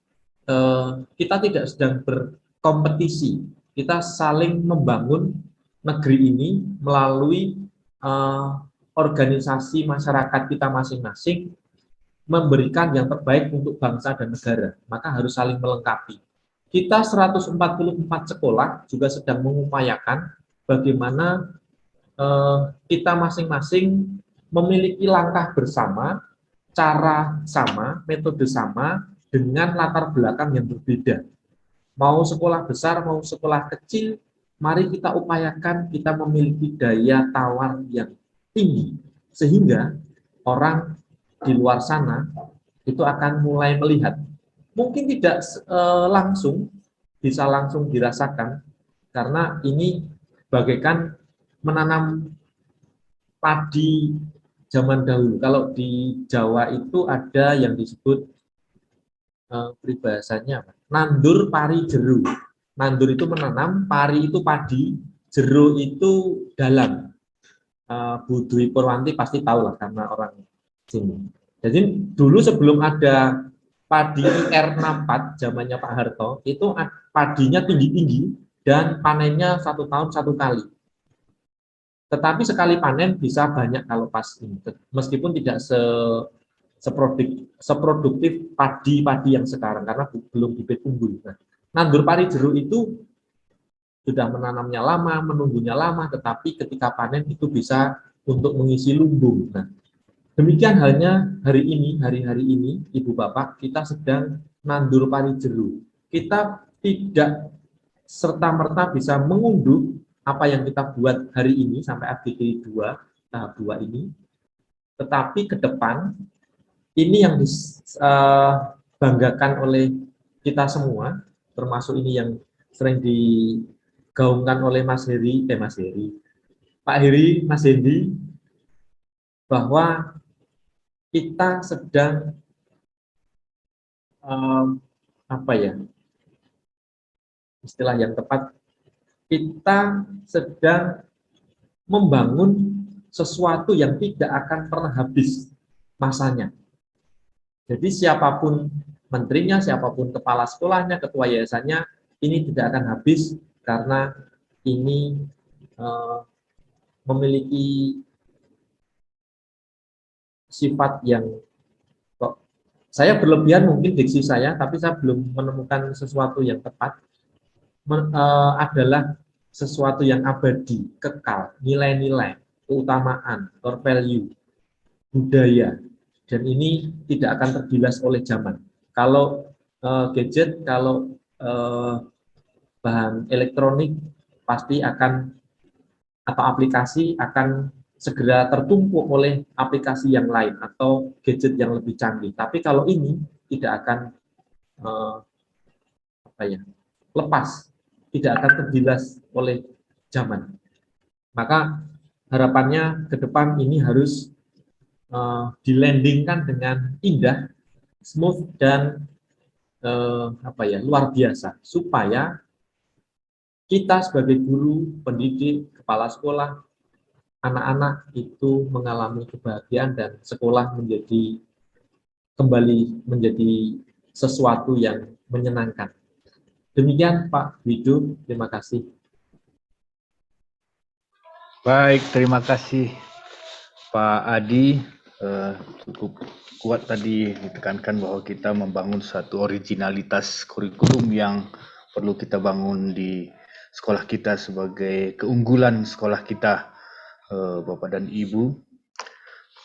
kita tidak sedang berkompetisi. Kita saling membangun negeri ini melalui organisasi masyarakat kita masing-masing, memberikan yang terbaik untuk bangsa dan negara. Maka harus saling melengkapi. Kita 144 sekolah juga sedang mengupayakan bagaimana kita masing-masing memiliki langkah bersama, cara sama, metode sama, dengan latar belakang yang berbeda. Mau sekolah besar, mau sekolah kecil, mari kita upayakan kita memiliki daya tawar yang tinggi, sehingga orang di luar sana itu akan mulai melihat. Mungkin tidak langsung, bisa langsung dirasakan, karena ini bagaikan menanam padi zaman dahulu. Kalau di Jawa itu ada yang disebut peribahasanya apa? Nandur pari jeru. Nandur itu menanam, pari itu padi, jeru itu dalam. Bu Dwi Purwanti pasti tahu lah karena orang sini. Jadi dulu sebelum ada padi IR64 zamannya Pak Harto, itu padinya tinggi-tinggi dan panennya 1 tahun 1 kali. Tetapi sekali panen bisa banyak kalau pas ini, meskipun tidak seproduktif padi-padi yang sekarang karena belum bibit unggul. Nah, nandur pari jeruk itu sudah menanamnya lama, menunggunya lama, tetapi ketika panen itu bisa untuk mengisi lumbung. Nah, demikian halnya hari-hari ini, Ibu Bapak, kita sedang nandur pari jeruk. Kita tidak serta-merta bisa mengunduh apa yang kita buat hari ini sampai AGD 2, tahap 2 ini, tetapi ke depan, ini yang dibanggakan oleh kita semua, termasuk ini yang sering digaungkan oleh Mas Heri, Pak Heri, Mas Hendi, bahwa kita sedang apa ya, istilah yang tepat, kita sedang membangun sesuatu yang tidak akan pernah habis masanya. Jadi siapapun menterinya, siapapun kepala sekolahnya, ketua yayasannya, ini tidak akan habis karena ini memiliki sifat yang kok saya berlebihan mungkin diksi saya, tapi saya belum menemukan sesuatu yang tepat. Adalah sesuatu yang abadi, kekal, nilai-nilai, keutamaan, core value, budaya, dan ini tidak akan tergilas oleh zaman. Kalau gadget, kalau bahan elektronik pasti akan, atau aplikasi akan segera tertumpuk oleh aplikasi yang lain atau gadget yang lebih canggih. Tapi kalau ini tidak akan lepas, tidak akan tergilas oleh zaman. Maka harapannya ke depan ini harus dilandingkan dengan indah, smooth, dan luar biasa, supaya kita sebagai guru, pendidik, kepala sekolah, anak-anak itu mengalami kebahagiaan dan sekolah kembali menjadi sesuatu yang menyenangkan. Demikian Pak Widu, terima kasih. Baik, terima kasih Pak Adi. Cukup kuat tadi ditekankan bahwa kita membangun satu originalitas kurikulum yang perlu kita bangun di sekolah kita sebagai keunggulan sekolah kita, Bapak dan Ibu.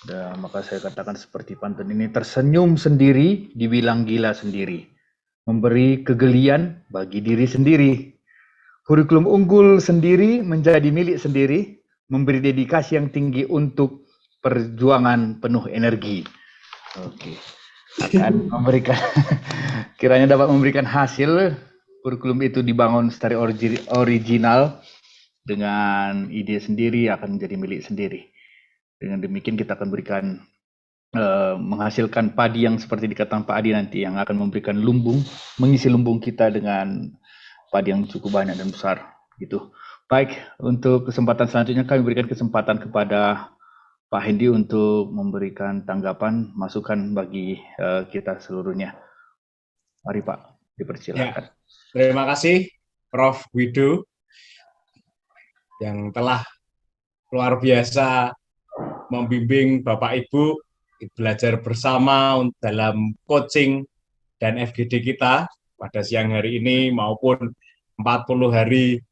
Dan maka saya katakan seperti pantun ini, tersenyum sendiri dibilang gila sendiri, memberi kegelian bagi diri sendiri. Kurikulum unggul sendiri menjadi milik sendiri, memberi dedikasi yang tinggi untuk perjuangan penuh energi. Oke. Akan memberikan, kiranya dapat memberikan hasil. Kurikulum itu dibangun secara original dengan ide sendiri, akan menjadi milik sendiri. Dengan demikian kita akan berikan menghasilkan padi yang seperti dikatakan Pak Adi nanti, yang akan memberikan lumbung, mengisi lumbung kita dengan padi yang cukup banyak dan besar gitu. Baik, untuk kesempatan selanjutnya kami berikan kesempatan kepada Pak Hendi untuk memberikan tanggapan, masukan bagi kita seluruhnya. Mari Pak, dipersilakan. Ya, terima kasih Prof. Widu yang telah luar biasa membimbing Bapak Ibu belajar bersama dalam coaching dan FGD kita pada siang hari ini maupun 40 hari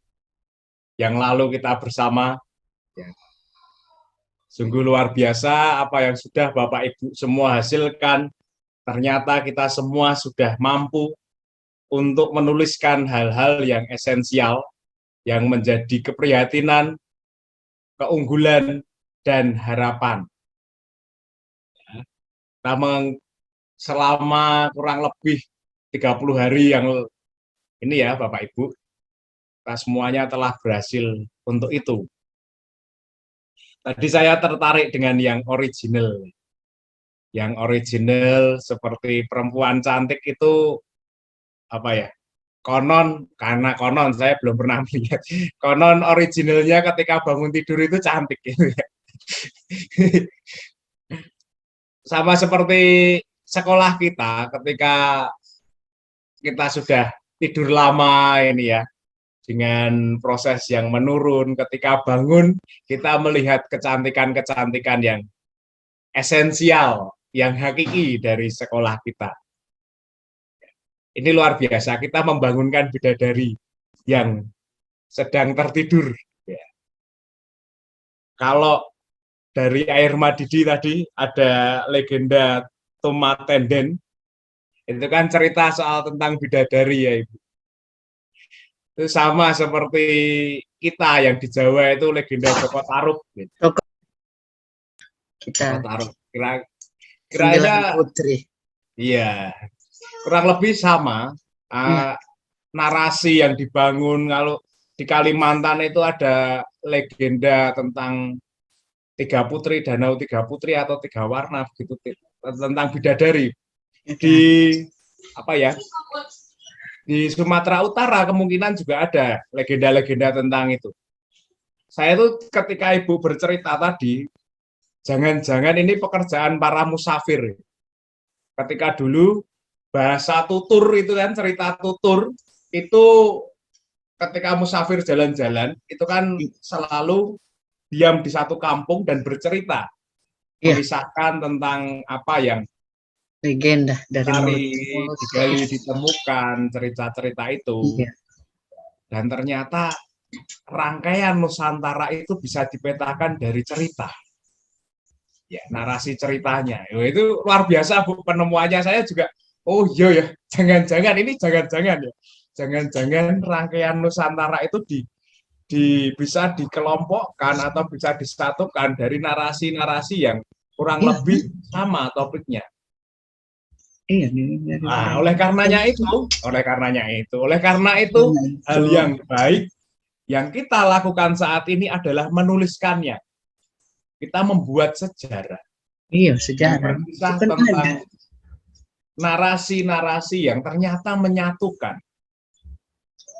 yang lalu kita bersama. Ya. Sungguh luar biasa apa yang sudah Bapak Ibu semua hasilkan. Ternyata kita semua sudah mampu untuk menuliskan hal-hal yang esensial, yang menjadi keprihatinan, keunggulan, dan harapan. Namun selama kurang lebih 30 hari yang ini ya Bapak Ibu, kita semuanya telah berhasil untuk itu. Tadi saya tertarik dengan yang original. yang original seperti perempuan cantik itu apa ya? Konon, karena konon saya belum pernah melihat. Konon originalnya ketika bangun tidur itu cantik gitu ya. Sama seperti sekolah kita ketika kita sudah tidur lama ini ya, dengan proses yang menurun, ketika bangun kita melihat kecantikan-kecantikan yang esensial, yang hakiki dari sekolah kita. Ini luar biasa, kita membangunkan bidadari yang sedang tertidur. Ya. Kalau dari Air Madidi tadi ada legenda Tumatenden, itu kan cerita soal tentang bidadari ya Ibu. Itu sama seperti kita yang di Jawa itu legenda Joko Tarub. Gitu. Kita Joko Tarub. sembilan Kiranya, putri. iya, kurang lebih sama. Narasi yang dibangun kalau di Kalimantan itu ada legenda tentang tiga putri, danau tiga putri atau tiga warna begitu tentang bidadari. Di apa ya? Di Sumatera Utara kemungkinan juga ada legenda-legenda tentang itu. Saya tuh ketika Ibu bercerita tadi, jangan-jangan ini pekerjaan para musafir. Ketika dulu bahasa tutur itu kan, cerita tutur itu ketika musafir jalan-jalan itu kan selalu diam di satu kampung dan bercerita, mengisahkan tentang apa yang Legenda dari cari, mulut ke digali, ditemukan cerita-cerita itu. Iya. Dan ternyata rangkaian Nusantara itu bisa dipetakan dari cerita. Ya, narasi ceritanya. Itu luar biasa Bu, penemuannya saya juga. Oh iya ya, jangan-jangan ini jangan-jangan ya. Jangan-jangan rangkaian Nusantara itu bisa dikelompokkan atau bisa disatukan dari narasi-narasi yang kurang lebih sama topiknya. Iya, oleh karena itu hal yang baik yang kita lakukan saat ini adalah menuliskannya. Kita membuat sejarah. Iya, sejarah. Berkisah tentang narasi-narasi yang ternyata menyatukan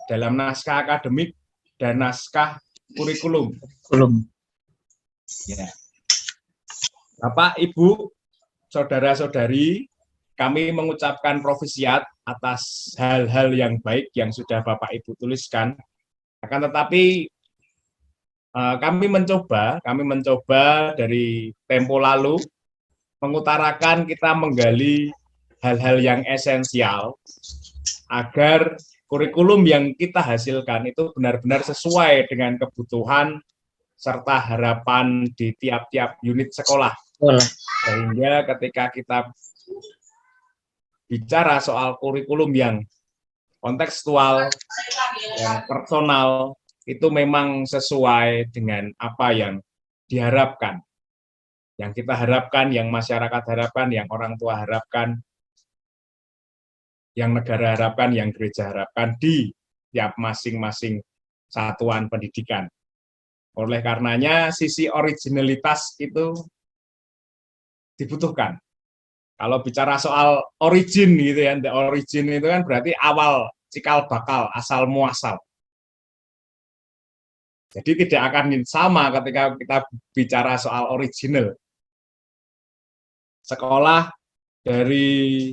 dalam naskah akademik dan naskah kurikulum. Ya. Bapak, Ibu, saudara-saudari, kami mengucapkan profisiat atas hal-hal yang baik yang sudah Bapak Ibu tuliskan. Akan tetapi kami mencoba dari tempo lalu mengutarakan kita menggali hal-hal yang esensial agar kurikulum yang kita hasilkan itu benar-benar sesuai dengan kebutuhan serta harapan di tiap-tiap unit sekolah. Sehingga ketika kita bicara soal kurikulum yang kontekstual, yang personal, itu memang sesuai dengan apa yang diharapkan. Yang kita harapkan, yang masyarakat harapkan, yang orang tua harapkan, yang negara harapkan, yang gereja harapkan di tiap masing-masing satuan pendidikan. Oleh karenanya, sisi originalitas itu dibutuhkan. Kalau bicara soal origin gitu ya, the origin itu kan berarti awal, cikal bakal, asal muasal. Jadi tidak akan sama ketika kita bicara soal original. Sekolah dari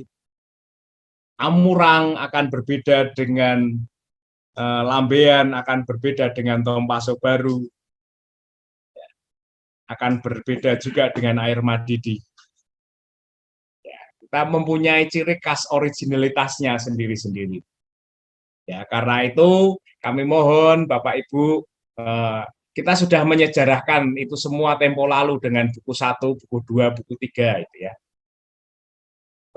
Amurang akan berbeda dengan Lambean, akan berbeda dengan Tompaso Baru, akan berbeda juga dengan Air Madidi. Kita mempunyai ciri khas originalitasnya sendiri-sendiri. Ya, karena itu kami mohon Bapak Ibu, kita sudah menyejarahkan itu semua tempo lalu dengan buku 1, buku 2, buku 3 itu ya.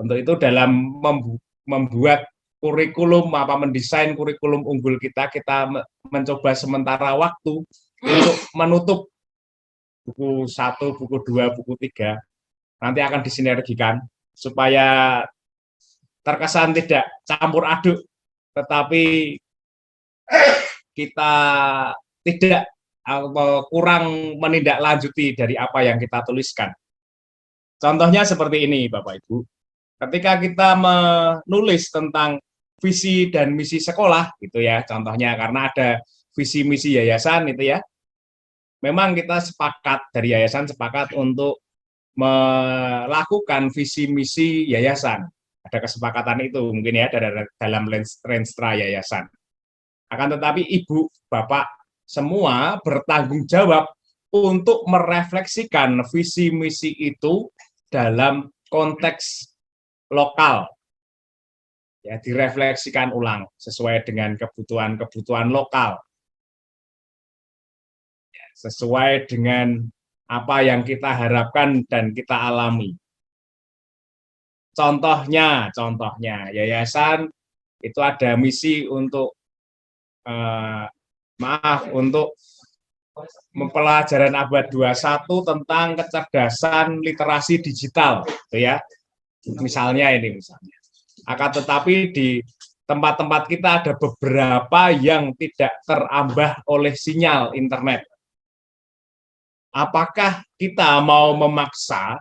Untuk itu dalam membuat kurikulum mendesain kurikulum unggul kita mencoba sementara waktu untuk menutup buku 1, buku 2, buku 3 nanti akan disinergikan supaya terkesan tidak campur aduk, tetapi kita tidak kurang menindaklanjuti dari apa yang kita tuliskan. Contohnya seperti ini, Bapak Ibu. Ketika kita menulis tentang visi dan misi sekolah, gitu ya, contohnya karena ada visi misi yayasan itu ya, memang kita sepakat dari yayasan sepakat untuk melakukan visi misi yayasan. Ada kesepakatan itu mungkin ya dalam renstra yayasan. Akan tetapi Ibu, Bapak semua bertanggung jawab untuk merefleksikan visi misi itu dalam konteks lokal. Ya, direfleksikan ulang sesuai dengan kebutuhan-kebutuhan lokal. Ya, sesuai dengan apa yang kita harapkan dan kita alami. Contohnya, yayasan itu ada misi untuk untuk pelajaran abad 21 tentang kecerdasan literasi digital, gitu ya. Misalnya. Akan tetapi di tempat-tempat kita ada beberapa yang tidak terambah oleh sinyal internet. Apakah kita mau memaksa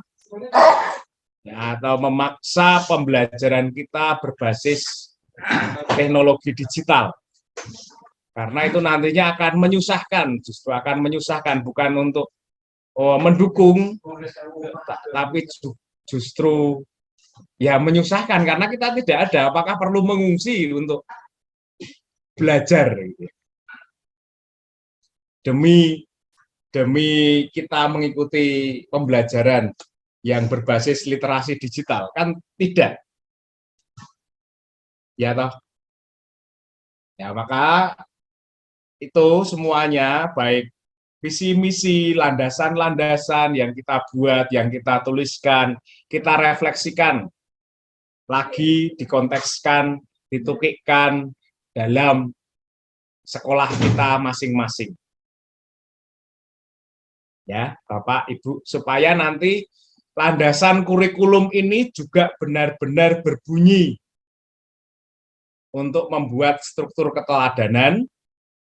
atau memaksa pembelajaran kita berbasis teknologi digital? Karena itu nantinya akan menyusahkan, justru akan menyusahkan, bukan untuk mendukung, tapi justru ya menyusahkan karena kita tidak ada. Apakah perlu mengungsi untuk belajar demi kita mengikuti pembelajaran yang berbasis literasi digital? Kan tidak, ya toh. Ya, maka itu semuanya baik visi misi, landasan-landasan yang kita buat, yang kita tuliskan, kita refleksikan lagi, dikontekskan, ditukikkan dalam sekolah kita masing-masing. Ya, Bapak, Ibu, supaya nanti landasan kurikulum ini juga benar-benar berbunyi untuk membuat struktur keteladanan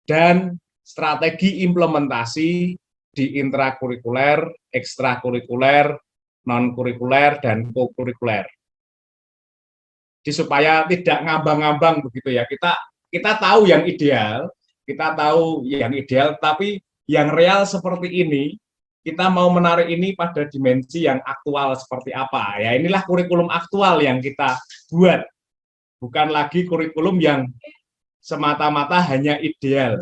dan strategi implementasi di intrakurikuler, ekstrakurikuler, non-kurikuler, dan co-kurikuler. Jadi supaya tidak ngambang-ngambang begitu ya. Kita tahu yang ideal, tapi yang real seperti ini, kita mau menarik ini pada dimensi yang aktual seperti apa. Ya, inilah kurikulum aktual yang kita buat. Bukan lagi kurikulum yang semata-mata hanya ideal.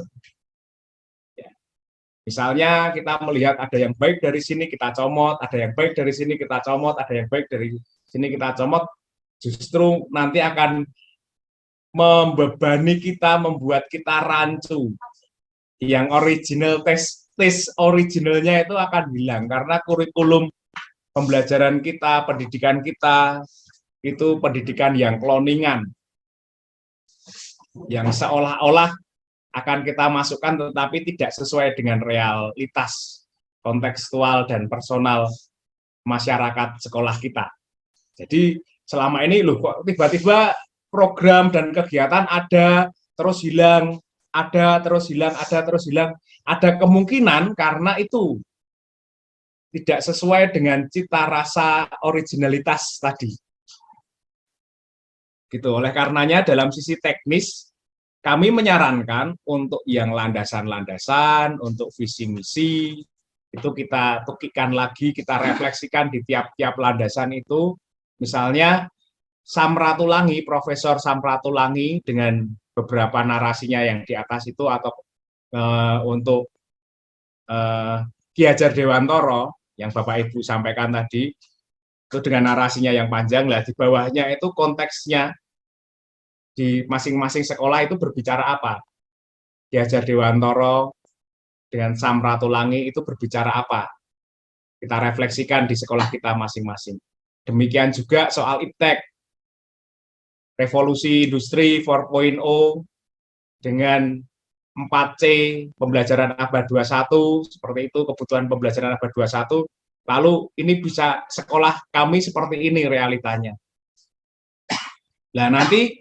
Misalnya kita melihat ada yang baik dari sini kita comot, ada yang baik dari sini kita comot, ada yang baik dari sini kita comot, justru nanti akan membebani kita, membuat kita rancu. Yang original, tes originalnya itu akan hilang, karena kurikulum pembelajaran kita, pendidikan kita, itu pendidikan yang cloningan, yang seolah-olah akan kita masukkan tetapi tidak sesuai dengan realitas kontekstual dan personal masyarakat sekolah kita. Jadi selama ini loh kok tiba-tiba program dan kegiatan ada terus hilang, ada terus hilang, ada terus hilang. Ada kemungkinan karena itu tidak sesuai dengan cita rasa originalitas tadi. Gitu. Oleh karenanya dalam sisi teknis kami menyarankan untuk yang landasan-landasan, untuk visi misi, itu kita tukikkan lagi, kita refleksikan di tiap-tiap landasan itu. Misalnya Samratulangi, Profesor Samratulangi dengan beberapa narasinya yang di atas itu, atau untuk Ki Hajar Dewantoro yang Bapak Ibu sampaikan tadi, itu dengan narasinya yang panjang lah, di bawahnya itu konteksnya di masing-masing sekolah itu berbicara apa. Ki Hajar Dewantoro dengan Samratulangi itu berbicara apa. Kita refleksikan di sekolah kita masing-masing. Demikian juga soal iptek, revolusi industri 4.0 dengan 4C, pembelajaran abad 21, seperti itu, kebutuhan pembelajaran abad 21. Lalu ini bisa sekolah kami seperti ini realitanya. Nah, nanti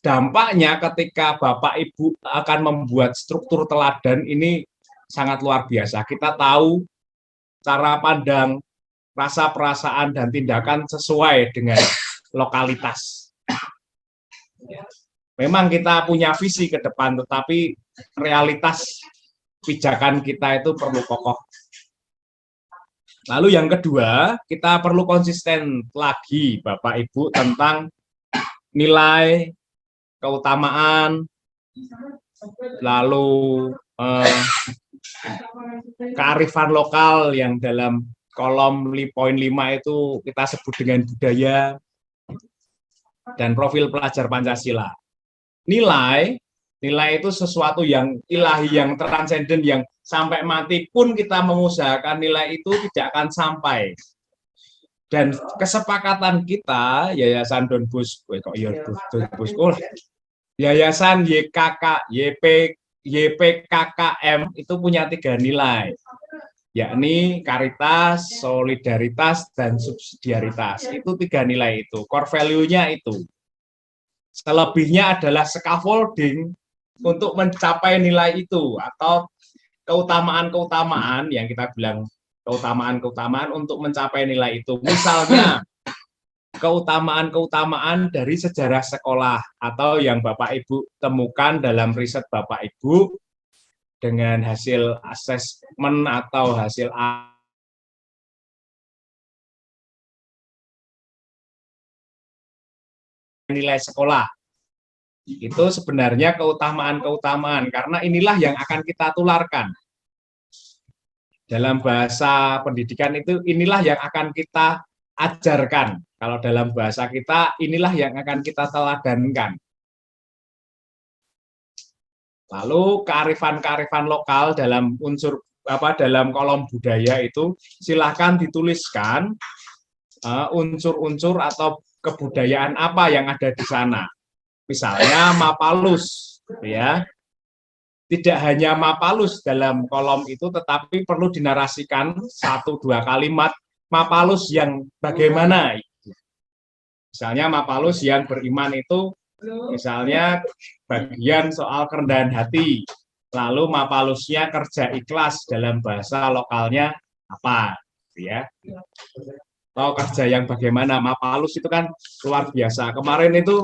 dampaknya ketika Bapak Ibu akan membuat struktur teladan ini sangat luar biasa. Kita tahu cara pandang rasa, perasaan, dan tindakan sesuai dengan lokalitas. Memang kita punya visi ke depan, tetapi realitas pijakan kita itu perlu kokoh. Lalu yang kedua, kita perlu konsisten lagi Bapak Ibu tentang nilai, keutamaan, lalu kearifan lokal yang dalam kolom poin 5 itu kita sebut dengan budaya dan profil pelajar Pancasila. Nilai itu sesuatu yang ilahi, yang transenden, yang sampai mati pun kita mengusahakan nilai itu tidak akan sampai. Dan kesepakatan kita, Yayasan Don Bosco, Yayasan YPKKM itu punya 3 nilai, yakni karitas, solidaritas, dan subsidiaritas. Itu 3 nilai itu, core value-nya itu. Selebihnya adalah scaffolding untuk mencapai nilai itu, atau keutamaan-keutamaan yang kita bilang keutamaan-keutamaan untuk mencapai nilai itu. Misalnya keutamaan-keutamaan dari sejarah sekolah atau yang Bapak Ibu temukan dalam riset Bapak Ibu dengan hasil asesmen atau hasil nilai sekolah. Itu sebenarnya keutamaan-keutamaan, karena inilah yang akan kita tularkan. Dalam bahasa pendidikan itu inilah yang akan kita ajarkan. Kalau dalam bahasa kita, inilah yang akan kita teladankan. Lalu kearifan-kearifan lokal dalam dalam kolom budaya itu silahkan dituliskan unsur-unsur atau kebudayaan apa yang ada di sana. Misalnya Mapalus, ya. Tidak hanya Mapalus dalam kolom itu, tetapi perlu dinarasikan 1-2 kalimat Mapalus yang bagaimana. Misalnya Mapalus yang beriman itu, misalnya bagian soal kerendahan hati. Lalu Mapalusnya kerja ikhlas, dalam bahasa lokalnya apa, ya. Atau kerja yang bagaimana. Mapalus itu kan luar biasa. Kemarin itu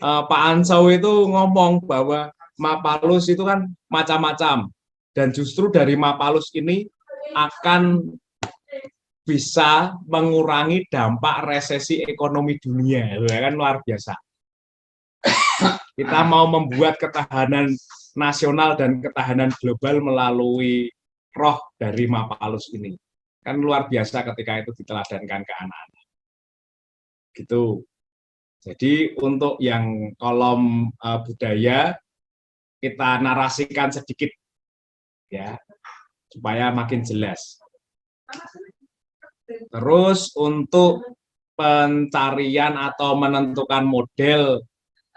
Pak Ansau itu ngomong bahwa Mapalus itu kan macam-macam, dan justru dari Mapalus ini akan bisa mengurangi dampak resesi ekonomi dunia, itu kan luar biasa. Kita mau membuat ketahanan nasional dan ketahanan global melalui roh dari Mapalus ini, kan luar biasa ketika itu diteladankan ke anak-anak. Gitu. Jadi untuk yang kolom budaya kita narasikan sedikit, ya, supaya makin jelas. Terus untuk pencarian atau menentukan model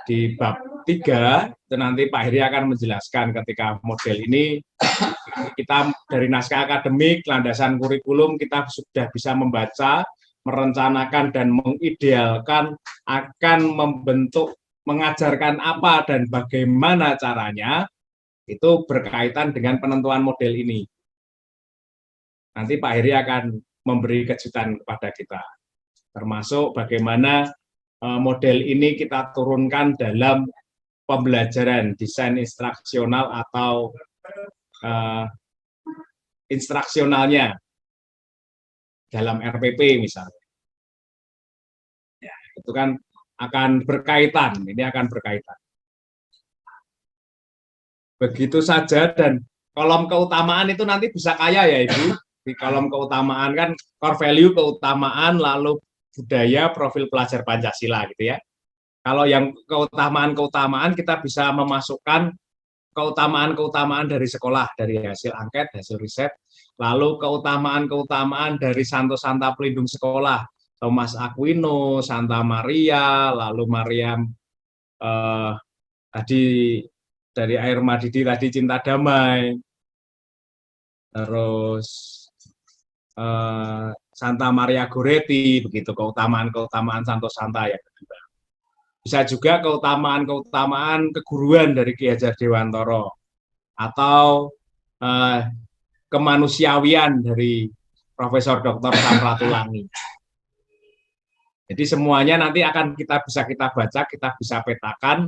di bab 3, itu nanti Pak Heri akan menjelaskan. Ketika model ini kita dari naskah akademik, landasan kurikulum, kita sudah bisa membaca, merencanakan, dan mengidealkan akan membentuk, mengajarkan apa dan bagaimana caranya, itu berkaitan dengan penentuan model ini. Nanti Pak Heri akan memberi kejutan kepada kita, termasuk bagaimana model ini kita turunkan dalam pembelajaran desain instruksional atau instruksionalnya dalam RPP misalnya. Ya, itu kan akan berkaitan, ini akan berkaitan. Begitu saja, dan kolom keutamaan itu nanti bisa kaya ya Ibu. Di kolom keutamaan kan core value, keutamaan, lalu budaya, profil pelajar Pancasila gitu ya. Kalau yang keutamaan-keutamaan kita bisa memasukkan keutamaan-keutamaan dari sekolah, dari hasil angket, hasil riset, lalu keutamaan-keutamaan dari Santo-Santa pelindung sekolah, Thomas Aquino, Santa Maria, lalu Mariam tadi dari Air Madidi tadi Cinta Damai, terus Santa Maria Goretti, begitu keutamaan-keutamaan Santo-Santa yang kedua. Bisa juga keutamaan-keutamaan keguruan dari Ki Hajar Dewantoro, atau kemanusiawian dari Profesor Dr. Samratulangi. Jadi semuanya nanti akan kita baca, kita bisa petakan.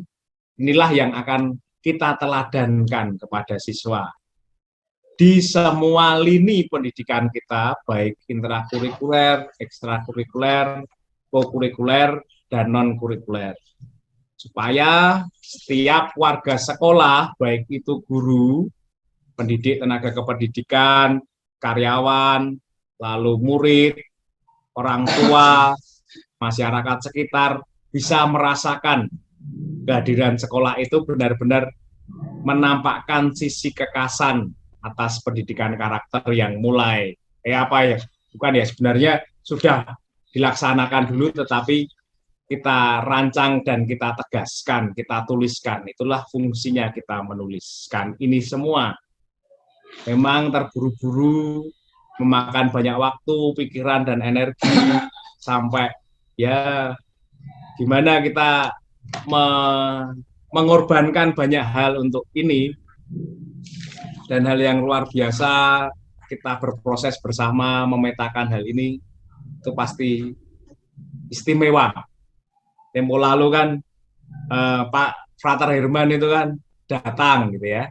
Inilah yang akan kita teladankan kepada siswa di semua lini pendidikan kita, baik intrakurikuler, ekstrakurikuler, kokurikuler, dan non-kurikuler. Supaya setiap warga sekolah, baik itu guru, pendidik, tenaga kependidikan, karyawan, lalu murid, orang tua, masyarakat sekitar, bisa merasakan kehadiran sekolah itu benar-benar menampakkan sisi kekasan atas pendidikan karakter yang mulai sebenarnya sudah dilaksanakan dulu, tetapi kita rancang dan kita tegaskan, kita tuliskan. Itulah fungsinya kita menuliskan ini semua. Memang terburu-buru, memakan banyak waktu, pikiran dan energi, sampai ya gimana kita mengorbankan banyak hal untuk ini. Dan hal yang luar biasa, kita berproses bersama memetakan hal ini, itu pasti istimewa. Tempo lalu kan Pak Frater Herman itu kan datang gitu ya,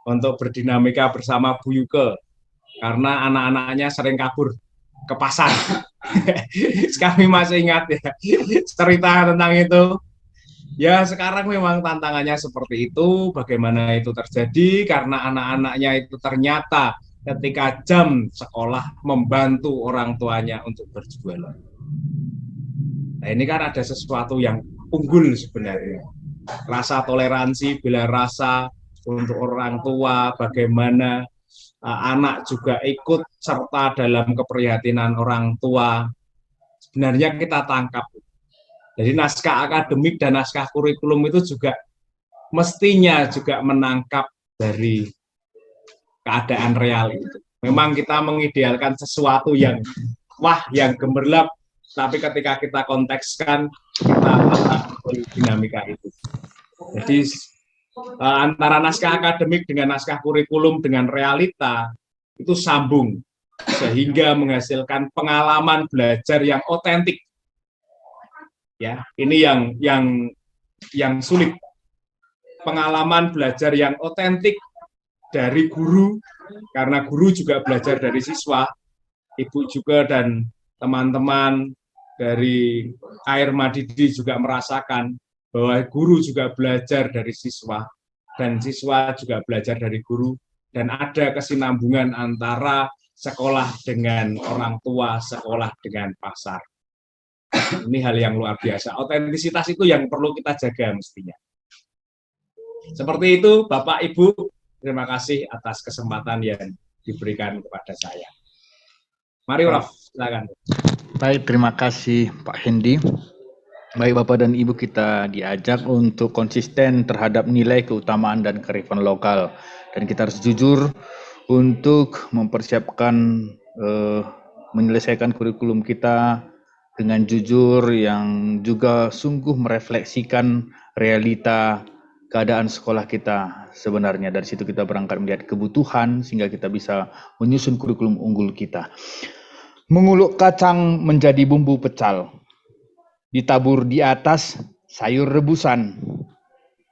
untuk berdinamika bersama Bu Yuke, karena anak-anaknya sering kabur ke pasar. Kami masih ingat ya cerita tentang itu. Ya sekarang memang tantangannya seperti itu. Bagaimana itu terjadi? Karena anak-anaknya itu ternyata ketika jam sekolah membantu orang tuanya untuk berjualan. Nah ini kan ada sesuatu yang unggul sebenarnya. Rasa toleransi, bela rasa untuk orang tua, bagaimana anak juga ikut serta dalam keprihatinan orang tua. Sebenarnya kita tangkap. Jadi naskah akademik dan naskah kurikulum itu juga mestinya juga menangkap dari keadaan real itu. Memang kita mengidealkan sesuatu yang wah, yang gemerlap, tapi ketika kita kontekskan, kita dinamika itu. Jadi antara naskah akademik dengan naskah kurikulum dengan realita itu sambung, sehingga menghasilkan pengalaman belajar yang otentik. Ya, ini yang sulit. Pengalaman belajar yang otentik dari guru, karena guru juga belajar dari siswa, ibu juga dan teman-teman dari Air Madidi juga merasakan bahwa guru juga belajar dari siswa, dan siswa juga belajar dari guru, dan ada kesinambungan antara sekolah dengan orang tua, sekolah dengan pasar. Ini hal yang luar biasa. Otentisitas itu yang perlu kita jaga mestinya. Seperti itu, Bapak, Ibu, terima kasih atas kesempatan yang diberikan kepada saya. Mari, Prof, silakan. Baik, terima kasih Pak Hendy. Baik Bapak dan Ibu, kita diajak untuk konsisten terhadap nilai keutamaan dan kearifan lokal. Dan kita harus jujur untuk mempersiapkan, menyelesaikan kurikulum kita dengan jujur yang juga sungguh merefleksikan realita keadaan sekolah kita sebenarnya. Dari situ kita berangkat melihat kebutuhan sehingga kita bisa menyusun kurikulum unggul kita. Menguluk kacang menjadi bumbu pecal, ditabur di atas sayur rebusan.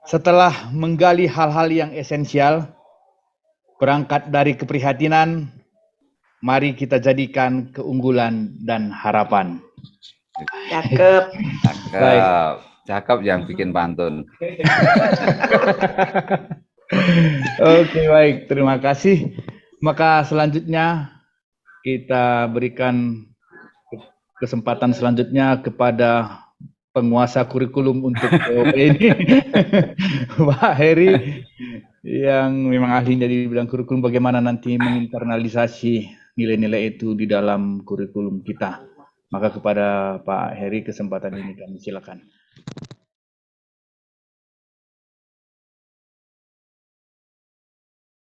Setelah menggali hal-hal yang esensial, berangkat dari keprihatinan, mari kita jadikan keunggulan dan harapan. Cakep. Cakep. Cakep yang bikin pantun. Oke, baik. Terima kasih. Maka selanjutnya kita berikan kesempatan selanjutnya kepada penguasa kurikulum untuk ini, Pak Heri, yang memang ahlinya di bidang kurikulum, bagaimana nanti menginternalisasi nilai-nilai itu di dalam kurikulum kita. Maka kepada Pak Heri kesempatan ini kami silakan.